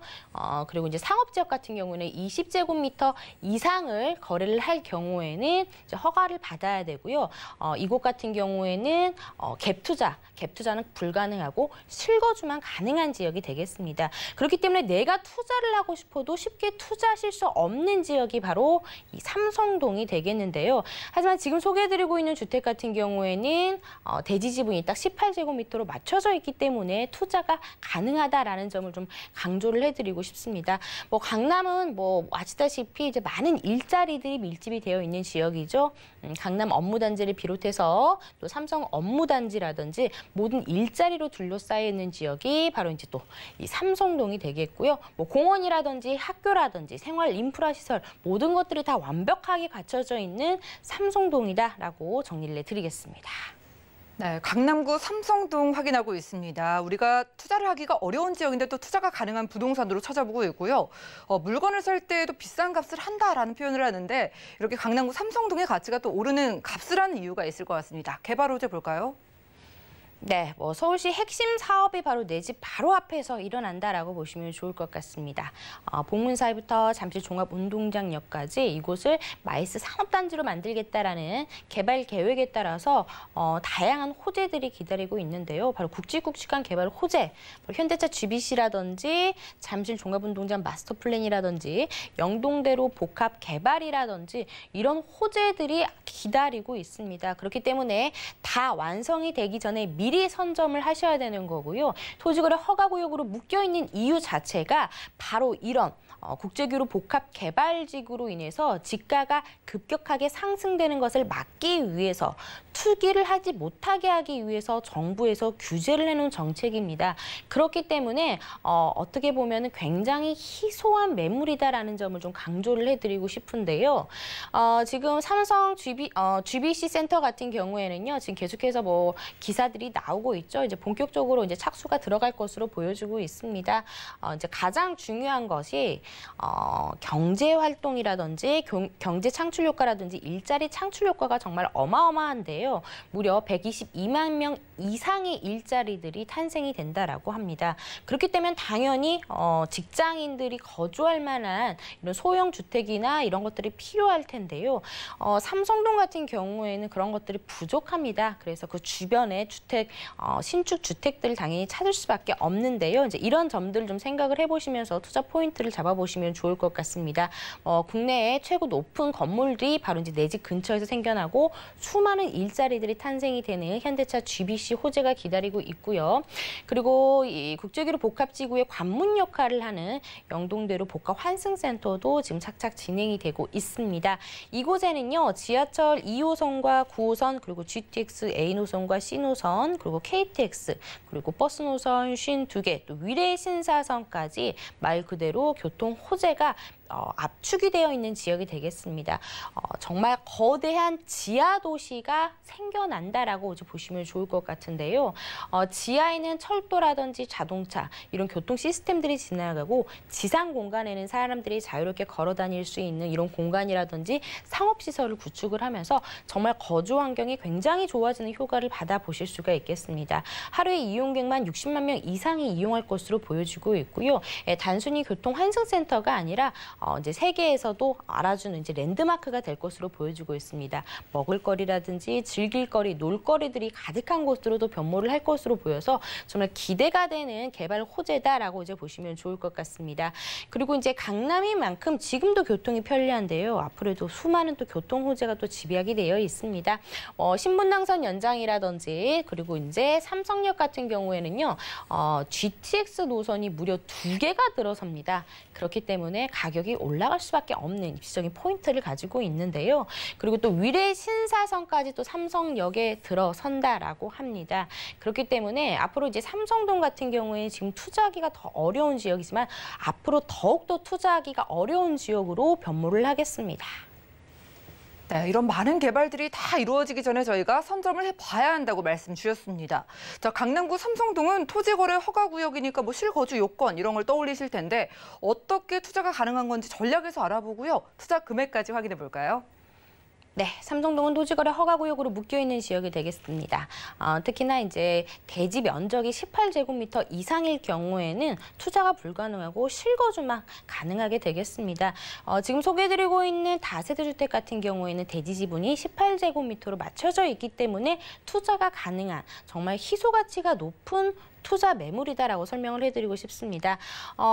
그리고 이제 상업지역 같은 경우는 20제곱미터 이상을 거래를 할 경우에는 이제 허가를 받아야 되고요. 이곳 같은 경우에는 갭투자는 불가능하고 실거주만 가능한 지역이 되겠습니다. 그렇기 때문에 내가 투자를 하고 싶어도 쉽게 투자하실 수 없는 지역이 바로 이 삼성동이 되겠는데요. 하지만 지금 소개해드리고 있는 주택 같은 경우에는 대지 지분이 딱 18제곱미터로 맞춰져 있기 때문에 투자가 가능하다라는 점을 좀 강조를 해드리고 싶습니다. 뭐 강남은 뭐 아시다시피 이제 많은 일자리들이 밀집이 되어 있는 지역이죠. 강남 업무단지를 비롯해서 또 삼성 업무단지라든지 모든 일자리로 둘러싸여 있는 지역이 바로 이제 또 이 삼성동이 되겠고요. 뭐 공원이라든지 학교라든지 생활 인프라 시설 모든 것들이 다 완벽하게 갖춰져 있는 삼성동이다라고 정리를 해드리겠습니다. 네, 강남구 삼성동 확인하고 있습니다. 우리가 투자를 하기가 어려운 지역인데 또 투자가 가능한 부동산으로 찾아보고 있고요. 물건을 살 때에도 비싼 값을 한다라는 표현을 하는데 이렇게 강남구 삼성동의 가치가 또 오르는 값을 하는 이유가 있을 것 같습니다. 개발 호재 볼까요? 네, 뭐 서울시 핵심 사업이 바로 내 집 바로 앞에서 일어난다라고 보시면 좋을 것 같습니다. 봉문사이부터 잠실 종합운동장역까지 이곳을 마이스 산업단지로 만들겠다라는 개발 계획에 따라서 다양한 호재들이 기다리고 있는데요. 바로 굵직굵직한 개발 호재, 현대차 GBC라든지 잠실 종합운동장 마스터 플랜이라든지 영동대로 복합 개발이라든지 이런 호재들이 기다리고 있습니다. 그렇기 때문에 다 완성이 되기 전에 미리 선점을 하셔야 되는 거고요. 토지거래 허가구역으로 묶여있는 이유 자체가 바로 이런 국제교류 복합개발지구로 인해서 지가가 급격하게 상승되는 것을 막기 위해서 투기를 하지 못하게 하기 위해서 정부에서 규제를 해놓은 정책입니다. 그렇기 때문에 어떻게 보면 굉장히 희소한 매물이다라는 점을 좀 강조를 해드리고 싶은데요. 지금 삼성 GBC 센터 같은 경우에는요. 지금 계속해서 뭐 기사들이 나오고 있죠. 이제 본격적으로 이제 착수가 들어갈 것으로 보여지고 있습니다. 이제 가장 중요한 것이 경제 활동이라든지 경제 창출 효과라든지 일자리 창출 효과가 정말 어마어마한데요. 무려 122만 명 이상의 일자리들이 탄생이 된다라고 합니다. 그렇기 때문에 당연히 직장인들이 거주할 만한 이런 소형 주택이나 이런 것들이 필요할 텐데요. 삼성동 같은 경우에는 그런 것들이 부족합니다. 그래서 그 주변에 신축 주택들을 당연히 찾을 수밖에 없는데요. 이제 이런 점들을 좀 생각을 해보시면서 투자 포인트를 잡아보시면 좋을 것 같습니다. 국내에 최고 높은 건물들이 바로 이제 내 집 근처에서 생겨나고 수많은 일자리들이 탄생이 되는 현대차 GBC 호재가 기다리고 있고요. 그리고 이 국제기로 복합지구의 관문 역할을 하는 영동대로 복합환승센터도 지금 착착 진행이 되고 있습니다. 이곳에는요, 지하철 2호선과 9호선, 그리고 GTX A노선과 C노선, 그리고 KTX, 그리고 버스 노선 52개, 또 위례 신사선까지 말 그대로 교통 호재가 압축이 되어 있는 지역이 되겠습니다. 정말 거대한 지하 도시가 생겨난다라고 이제 보시면 좋을 것 같은데요. 지하에는 철도라든지 자동차 이런 교통 시스템들이 지나가고 지상 공간에는 사람들이 자유롭게 걸어 다닐 수 있는 이런 공간이라든지 상업 시설을 구축을 하면서 정말 거주 환경이 굉장히 좋아지는 효과를 받아보실 수가 있겠습니다. 하루에 이용객만 60만 명 이상이 이용할 것으로 보여지고 있고요. 단순히 교통 환승센터가 아니라 이제 세계에서도 알아주는 이제 랜드마크가 될 것으로 보여지고 있습니다. 먹을거리라든지 즐길거리, 놀거리들이 가득한 곳으로도 변모를 할 것으로 보여서 정말 기대가 되는 개발 호재다라고 이제 보시면 좋을 것 같습니다. 그리고 이제 강남인 만큼 지금도 교통이 편리한데요. 앞으로도 수많은 또 교통 호재가 또 집약이 되어 있습니다. 신분당선 연장이라든지 그리고 이제 삼성역 같은 경우에는요, GTX 노선이 무려 2개가 들어섭니다. 그렇기 때문에 가격이 올라갈 수밖에 없는 입지적인 포인트를 가지고 있는데요. 그리고 또 위례 신사선까지 또 삼성역에 들어선다라고 합니다. 그렇기 때문에 앞으로 이제 삼성동 같은 경우에 지금 투자하기가 더 어려운 지역이지만 앞으로 더욱더 투자하기가 어려운 지역으로 변모를 하겠습니다. 네, 이런 많은 개발들이 다 이루어지기 전에 저희가 선점을 해봐야 한다고 말씀 주셨습니다. 자, 강남구 삼성동은 토지거래 허가구역이니까 뭐 실거주 요건 이런 걸 떠올리실 텐데 어떻게 투자가 가능한 건지 전략에서 알아보고요. 투자 금액까지 확인해 볼까요? 네, 삼성동은 토지거래 허가구역으로 묶여있는 지역이 되겠습니다. 특히나 이제 대지 면적이 18제곱미터 이상일 경우에는 투자가 불가능하고 실거주만 가능하게 되겠습니다. 지금 소개해드리고 있는 다세대 주택 같은 경우에는 대지 지분이 18제곱미터로 맞춰져 있기 때문에 투자가 가능한 정말 희소 가치가 높은 투자 매물이다라고 설명을 해드리고 싶습니다.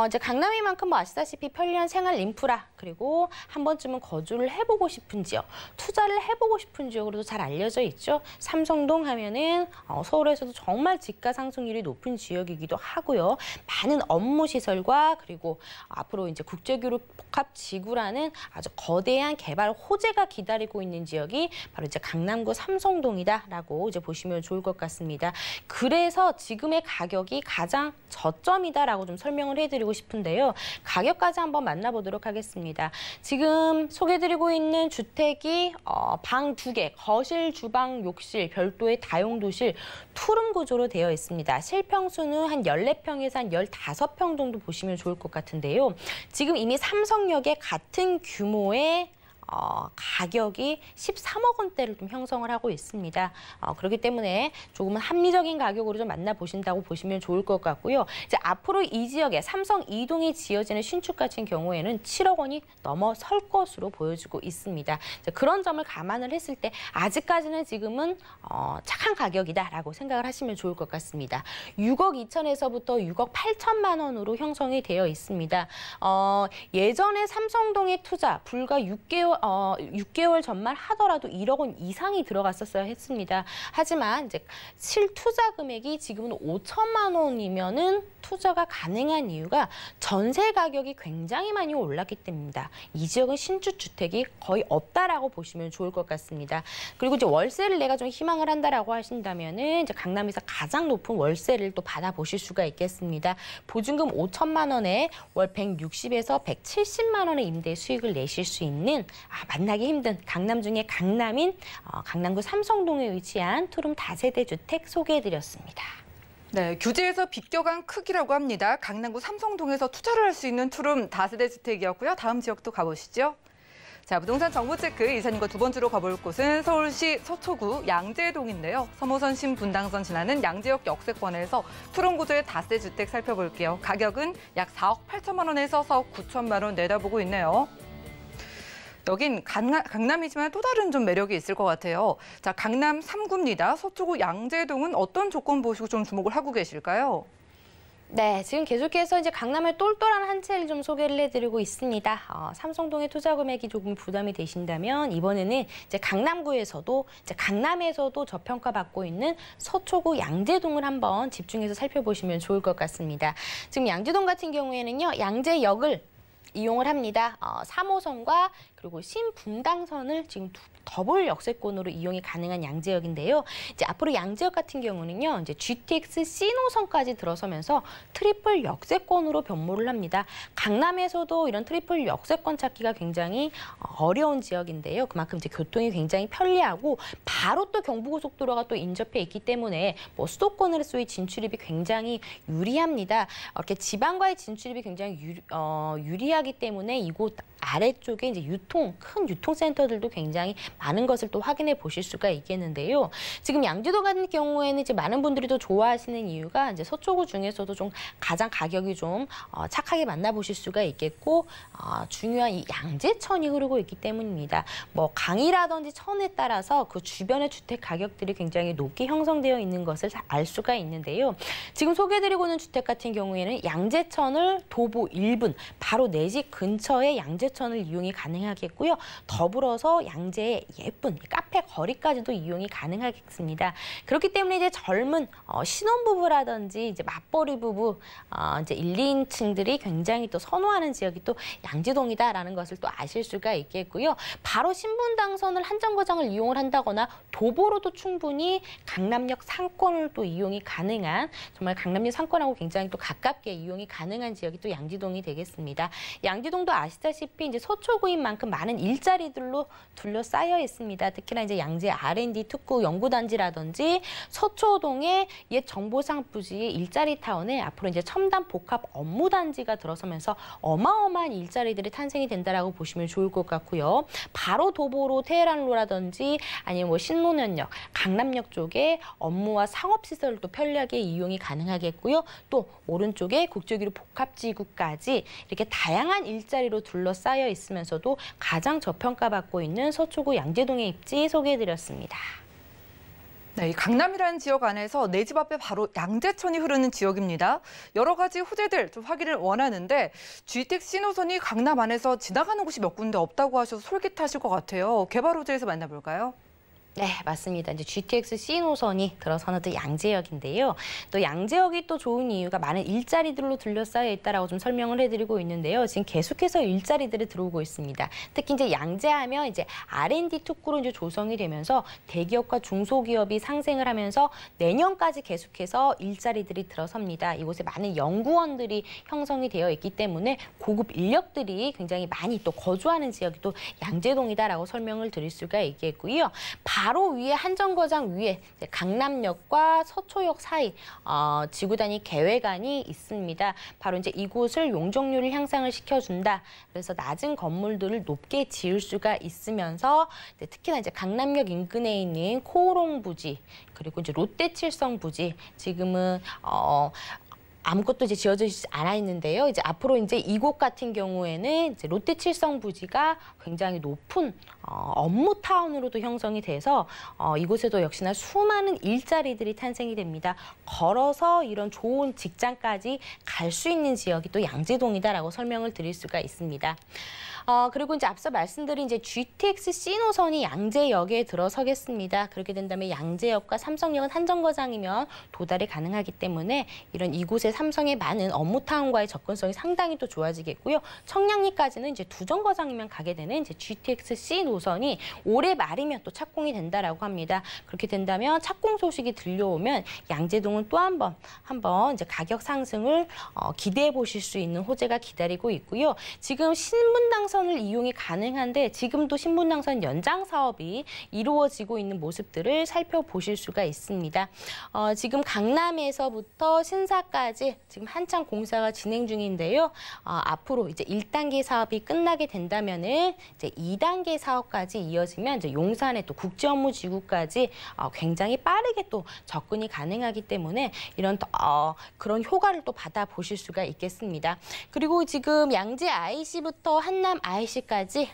이제 강남인 만큼 뭐 아시다시피 편리한 생활 인프라 그리고 한 번쯤은 거주를 해보고 싶은 지역, 투자를 해보고 싶은 지역으로도 잘 알려져 있죠. 삼성동 하면은 서울에서도 정말 집가 상승률이 높은 지역이기도 하고요. 많은 업무 시설과 그리고 앞으로 이제 국제교류 복합지구라는 아주 거대한 개발 호재가 기다리고 있는 지역이 바로 이제 강남구 삼성동이다라고 이제 보시면 좋을 것 같습니다. 그래서 지금의 가격이 가장 저점이다라고 좀 설명을 해드리고 싶은데요. 가격까지 한번 만나보도록 하겠습니다. 지금 소개해드리고 있는 주택이 방 2개, 거실, 주방, 욕실, 별도의 다용도실, 투룸 구조로 되어 있습니다. 실평수는 한 14평에서 한 15평 정도 보시면 좋을 것 같은데요. 지금 이미 삼성역에 같은 규모의 가격이 13억 원대를 좀 형성을 하고 있습니다. 그렇기 때문에 조금은 합리적인 가격으로 좀 만나보신다고 보시면 좋을 것 같고요. 이제 앞으로 이 지역에 삼성 이동이 지어지는 신축 같은 경우에는 7억 원이 넘어설 것으로 보여지고 있습니다. 그런 점을 감안을 했을 때 아직까지는 지금은 착한 가격이다라고 생각을 하시면 좋을 것 같습니다. 6억 2천에서부터 6억 8천만 원으로 형성이 되어 있습니다. 예전에 삼성동의 투자 불과 6개월 전만 하더라도 1억 원 이상이 들어갔었어야 했습니다. 하지만 이제 실투자 금액이 지금은 5천만 원이면은 투자가 가능한 이유가 전세 가격이 굉장히 많이 올랐기 때문입니다. 이 지역은 신축 주택이 거의 없다라고 보시면 좋을 것 같습니다. 그리고 이제 월세를 내가 좀 희망을 한다라고 하신다면은 이제 강남에서 가장 높은 월세를 또 받아보실 수가 있겠습니다. 보증금 5천만 원에 월 160에서 170만 원의 임대 수익을 내실 수 있는 만나기 힘든 강남 중에 강남인 강남구 삼성동에 위치한 투룸 다세대 주택 소개해드렸습니다. 네, 규제에서 비껴간 크기라고 합니다. 강남구 삼성동에서 투자를 할 수 있는 투룸 다세대 주택이었고요. 다음 지역도 가보시죠. 자, 부동산 정보 체크 이사님과 두 번째로 가볼 곳은 서울시 서초구 양재동인데요. 3호선 신분당선 지나는 양재역 역세권에서 투룸 구조의 다세 주택 살펴볼게요. 가격은 약 4억 8천만 원에서 4억 9천만 원 내다보고 있네요. 여긴 강남이지만 또 다른 좀 매력이 있을 것 같아요. 자, 강남 3구입니다. 서초구 양재동은 어떤 조건 보시고 좀 주목을 하고 계실까요? 네, 지금 계속해서 이제 강남의 똘똘한 한 채를 좀 소개를 해드리고 있습니다. 삼성동의 투자 금액이 조금 부담이 되신다면 이번에는 이제 강남구에서도 이제 강남에서도 저평가받고 있는 서초구 양재동을 한번 집중해서 살펴보시면 좋을 것 같습니다. 지금 양재동 같은 경우에는요, 양재역을 이용을 합니다. 3호선과 그리고 신분당선을 지금 더블 역세권으로 이용이 가능한 양재역인데요. 이제 앞으로 양재역 같은 경우는요, 이제 GTX C노선까지 들어서면서 트리플 역세권으로 변모를 합니다. 강남에서도 이런 트리플 역세권 찾기가 굉장히 어려운 지역인데요. 그만큼 이제 교통이 굉장히 편리하고 바로 또 경부고속도로가 또 인접해 있기 때문에 뭐 수도권으로서의 진출입이 굉장히 유리합니다. 이렇게 지방과의 진출입이 굉장히 유리하기 때문에 이곳 아래쪽에 이제 큰 유통센터들도 굉장히 많은 것을 또 확인해 보실 수가 있겠는데요. 지금 양재동 같은 경우에는 이제 많은 분들이 또 좋아하시는 이유가 이제 서초구 중에서도 좀 가장 가격이 좀 착하게 만나보실 수가 있겠고, 중요한 이 양재천이 흐르고 있기 때문입니다. 뭐 강이라든지 천에 따라서 그 주변의 주택 가격들이 굉장히 높게 형성되어 있는 것을 알 수가 있는데요. 지금 소개해드리고 있는 주택 같은 경우에는 양재천을 도보 1분, 바로 내 집 근처에 양재천을 이용이 가능하겠고요. 더불어서 양재의 예쁜 카페 거리까지도 이용이 가능하겠습니다. 그렇기 때문에 이제 젊은 신혼부부라든지 이제 맞벌이 부부, 이제 1, 2인층들이 굉장히 또 선호하는 지역이 또 양재동이다라는 것을 또 아실 수가 있겠고요. 바로 신분당선을 한 정거장을 이용을 한다거나 도보로도 충분히 강남역 상권을 또 이용이 가능한, 정말 강남역 상권하고 굉장히 또 가깝게 이용이 가능한 지역이 또 양재동이 되겠습니다. 양재동도 아시다시피 이제 서초구인 만큼 많은 일자리들로 둘러싸여 있습니다. 특히나 이제 양재 R&D 특구 연구단지라든지 서초동의 옛 정보상 부지의 일자리 타운에 앞으로 이제 첨단 복합 업무단지가 들어서면서 어마어마한 일자리들이 탄생이 된다라고 보시면 좋을 것 같고요. 바로 도보로 테헤란로라든지 아니면 뭐 신논현역, 강남역 쪽에 업무와 상업시설도 편리하게 이용이 가능하겠고요. 또 오른쪽에 국제기류 복합지구까지 이렇게 다양한 일자리로 둘러싸여 있으면서도 가장 저평가받고 있는 서초구 양재동의 입지 소개해드렸습니다. 네, 이 강남이라는 지역 안에서 내 집 앞에 바로 양재천이 흐르는 지역입니다. 여러 가지 호재들 좀 확인을 원하는데 GTX C노선이 강남 안에서 지나가는 곳이 몇 군데 없다고 하셔서 솔깃하실 것 같아요. 개발 호재에서 만나볼까요? 네, 맞습니다. 이제 GTX C노선이 들어서는 또 양재역인데요. 또 양재역이 또 좋은 이유가 많은 일자리들로 둘러싸여 있다라고 좀 설명을 해드리고 있는데요. 지금 계속해서 일자리들이 들어오고 있습니다. 특히 이제 양재하면 이제 R&D 특구로 이제 조성이 되면서 대기업과 중소기업이 상생을 하면서 내년까지 계속해서 일자리들이 들어섭니다. 이곳에 많은 연구원들이 형성이 되어 있기 때문에 고급 인력들이 굉장히 많이 또 거주하는 지역이 또 양재동이다라고 설명을 드릴 수가 있겠고요. 바로 위에 한정거장 위에 강남역과 서초역 사이 지구 단위 계획안이 있습니다. 바로 이제 이곳을 용적률을 향상을 시켜준다. 그래서 낮은 건물들을 높게 지을 수가 있으면서 특히나 이제 강남역 인근에 있는 코오롱 부지 그리고 이제 롯데칠성 부지 지금은 아무것도 이제 지어지지 않아 있는데요. 이제 앞으로 이제 이곳 같은 경우에는 이제 롯데칠성 부지가 굉장히 높은 업무 타운으로도 형성이 돼서 이곳에도 역시나 수많은 일자리들이 탄생이 됩니다. 걸어서 이런 좋은 직장까지 갈 수 있는 지역이 또 양재동이다라고 설명을 드릴 수가 있습니다. 그리고 이제 앞서 말씀드린 이제 GTX C노선이 양재역에 들어서겠습니다. 그렇게 된다면 양재역과 삼성역은 한 정거장이면 도달이 가능하기 때문에 이런 이곳에 삼성의 많은 업무타운과의 접근성이 상당히 또 좋아지겠고요. 청량리까지는 이제 두 정거장이면 가게 되는 이제 GTX C노선이 올해 말이면 또 착공이 된다라고 합니다. 그렇게 된다면 착공 소식이 들려오면 양재동은 또 한번 이제 가격 상승을 기대해 보실 수 있는 호재가 기다리고 있고요. 지금 신분당선 양재천을 이용이 가능한데 지금도 신분당선 연장 사업이 이루어지고 있는 모습들을 살펴보실 수가 있습니다. 지금 강남에서부터 신사까지 지금 한창 공사가 진행 중인데요. 앞으로 이제 1단계 사업이 끝나게 된다면은 이제 2단계 사업까지 이어지면 이제 용산의 또 국제업무지구까지 굉장히 빠르게 또 접근이 가능하기 때문에 이런 그런 효과를 또 받아보실 수가 있겠습니다. 그리고 지금 양재 IC부터 한남 IC까지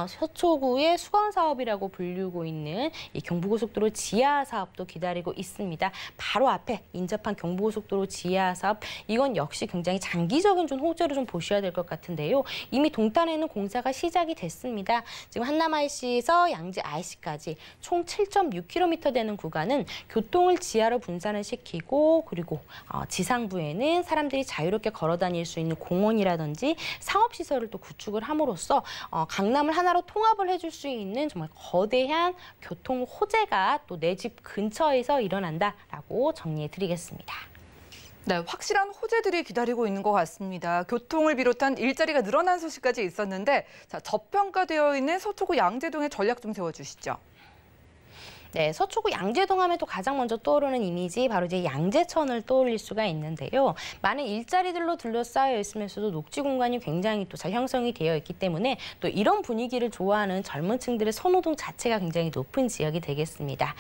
서초구의 수건 사업이라고 불리고 있는 이 경부고속도로 지하 사업도 기다리고 있습니다. 바로 앞에 인접한 경부고속도로 지하 사업, 이건 역시 굉장히 장기적인 좀 호재로 좀 보셔야 될 것 같은데요. 이미 동탄에는 공사가 시작이 됐습니다. 지금 한남 IC에서 양재 IC까지 총 7.6km 되는 구간은 교통을 지하로 분산을 시키고, 그리고 지상부에는 사람들이 자유롭게 걸어 다닐 수 있는 공원이라든지 상업시설을 또 구축을 함으로써 강남을 하나로 통합을 해줄 수 있는 정말 거대한 교통 호재가 또 내 집 근처에서 일어난다라고 정리해 드리겠습니다. 네, 확실한 호재들이 기다리고 있는 것 같습니다. 교통을 비롯한 일자리가 늘어난 소식까지 있었는데, 자, 저평가되어 있는 서초구 양재동의 전략 좀 세워주시죠. 네, 서초구 양재동 하면 또 가장 먼저 떠오르는 이미지 바로 이제 양재천을 떠올릴 수가 있는데요. 많은 일자리들로 둘러싸여 있으면서도 녹지 공간이 굉장히 또 잘 형성이 되어 있기 때문에 또 이런 분위기를 좋아하는 젊은 층들의 선호도 자체가 굉장히 높은 지역이 되겠습니다.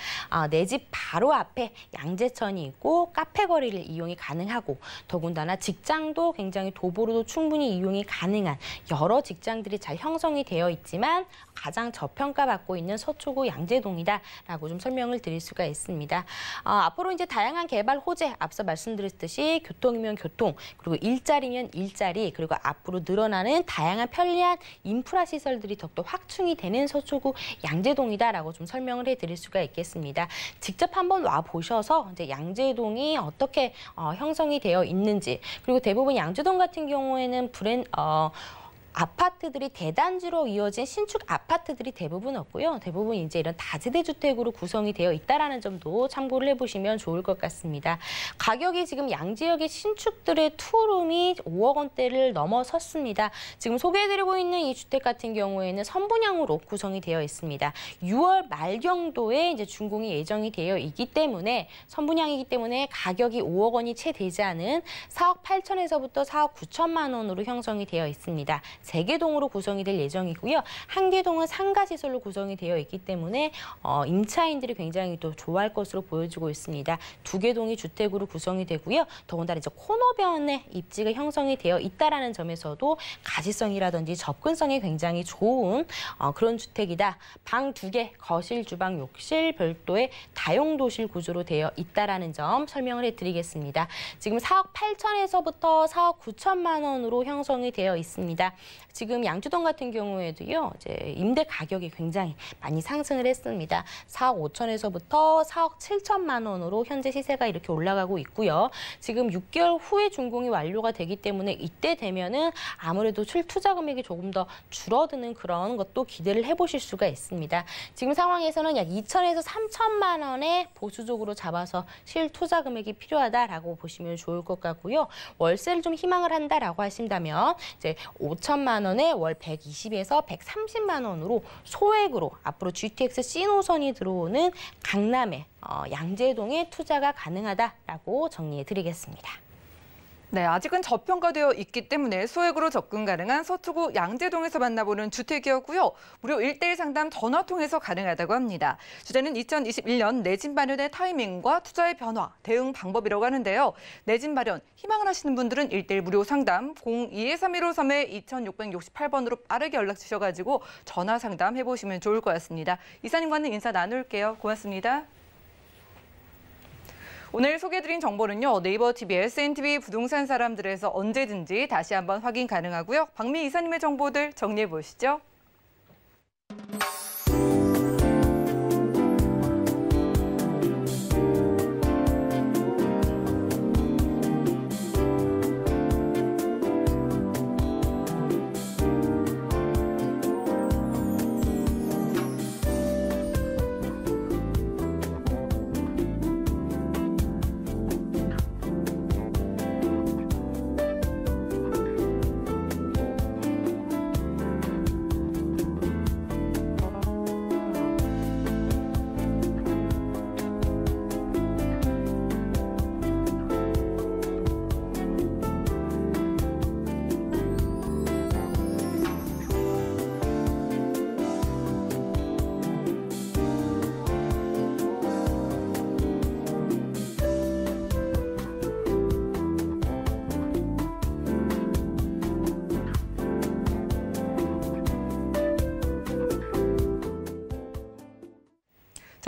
내 집 바로 앞에 양재천이 있고 카페 거리를 이용이 가능하고, 더군다나 직장도 굉장히 도보로도 충분히 이용이 가능한 여러 직장들이 잘 형성이 되어 있지만 가장 저평가받고 있는 서초구 양재동이다라고 좀 설명을 드릴 수가 있습니다. 앞으로 이제 다양한 개발 호재, 앞서 말씀드렸듯이 교통이면 교통, 그리고 일자리면 일자리, 그리고 앞으로 늘어나는 다양한 편리한 인프라 시설들이 더욱더 확충이 되는 서초구 양재동이다라고 좀 설명을 해드릴 수가 있겠습니다. 직접 한번 와 보셔서 이제 양재동이 어떻게 형성이 되어 있는지, 그리고 대부분 양재동 같은 경우에는 아파트들이 대단지로 이어진 신축 아파트들이 대부분 없고요. 대부분 이제 이런 다세대 주택으로 구성이 되어 있다라는 점도 참고를 해보시면 좋을 것 같습니다. 가격이 지금 양지역의 신축들의 투룸이 5억 원대를 넘어섰습니다. 지금 소개해드리고 있는 이 주택 같은 경우에는 선분양으로 구성이 되어 있습니다. 6월 말경도에 이제 준공이 예정이 되어 있기 때문에, 선분양이기 때문에 가격이 5억 원이 채 되지 않은 4억 8천에서부터 4억 9천만 원으로 형성이 되어 있습니다. 3개 동으로 구성이 될 예정이고요. 한 개 동은 상가시설로 구성이 되어 있기 때문에 임차인들이 굉장히 또 좋아할 것으로 보여지고 있습니다. 2개 동이 주택으로 구성이 되고요. 더군다나 이제 코너변에 입지가 형성이 되어 있다라는 점에서도 가시성이라든지 접근성이 굉장히 좋은 그런 주택이다. 방 2개, 거실, 주방, 욕실 별도의 다용도실 구조로 되어 있다라는 점 설명을 해드리겠습니다. 지금 4억 8천에서부터 4억 9천만 원으로 형성이 되어 있습니다. 지금 양주동 같은 경우에도요, 이제 임대 가격이 굉장히 많이 상승을 했습니다. 4억 5천에서부터 4억 7천만 원으로 현재 시세가 이렇게 올라가고 있고요. 지금 6개월 후에 준공이 완료가 되기 때문에 이때 되면은 아무래도 실투자 금액이 조금 더 줄어드는 그런 것도 기대를 해보실 수가 있습니다. 지금 상황에서는 약 2천에서 3천만 원에 보수적으로 잡아서 실투자 금액이 필요하다라고 보시면 좋을 것 같고요. 월세를 좀 희망을 한다라고 하신다면 이제 5천만 원에 월 120에서 130만 원으로 소액으로 앞으로 GTX C 노선이 들어오는 강남의 양재동에 투자가 가능하다라고 정리해 드리겠습니다. 네, 아직은 저평가되어 있기 때문에 소액으로 접근 가능한 서초구 양재동에서 만나보는 주택이었고요. 무료 1:1 상담 전화 통해서 가능하다고 합니다. 주제는 2021년 내 집 마련의 타이밍과 투자의 변화, 대응 방법이라고 하는데요. 내 집 마련 희망을 하시는 분들은 1:1 무료 상담 02-3153-2668번으로 빠르게 연락 주셔가지고 전화 상담 해보시면 좋을 것 같습니다. 이사님과는 인사 나눌게요. 고맙습니다. 오늘 소개해드린 정보는요, 네이버 TV, SNTV 부동산 사람들에서 언제든지 다시 한번 확인 가능하고요. 박미 이사님의 정보들 정리해 보시죠.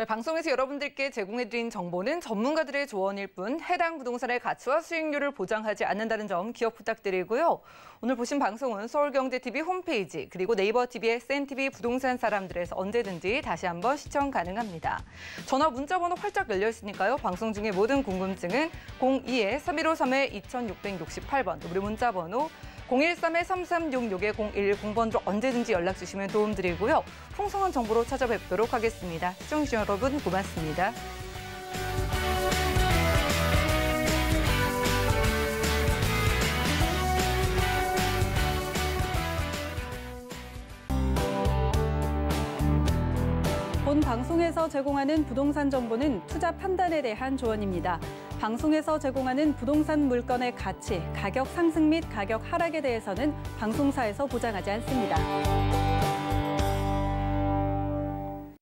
네, 방송에서 여러분들께 제공해드린 정보는 전문가들의 조언일 뿐 해당 부동산의 가치와 수익률을 보장하지 않는다는 점 기억 부탁드리고요. 오늘 보신 방송은 서울경제TV 홈페이지 그리고 네이버TV의 SNTV 부동산 사람들에서 언제든지 다시 한번 시청 가능합니다. 전화 문자번호 활짝 열려 있으니까요. 방송 중에 모든 궁금증은 02-3153-2668번 무료 문자번호 013-3366-0110번으로 언제든지 연락 주시면 도움드리고요. 풍성한 정보로 찾아뵙도록 하겠습니다. 시청해주신 여러분 고맙습니다. 본 방송에서 제공하는 부동산 정보는 투자 판단에 대한 조언입니다. 방송에서 제공하는 부동산 물건의 가치, 가격 상승 및 가격 하락에 대해서는 방송사에서 보장하지 않습니다.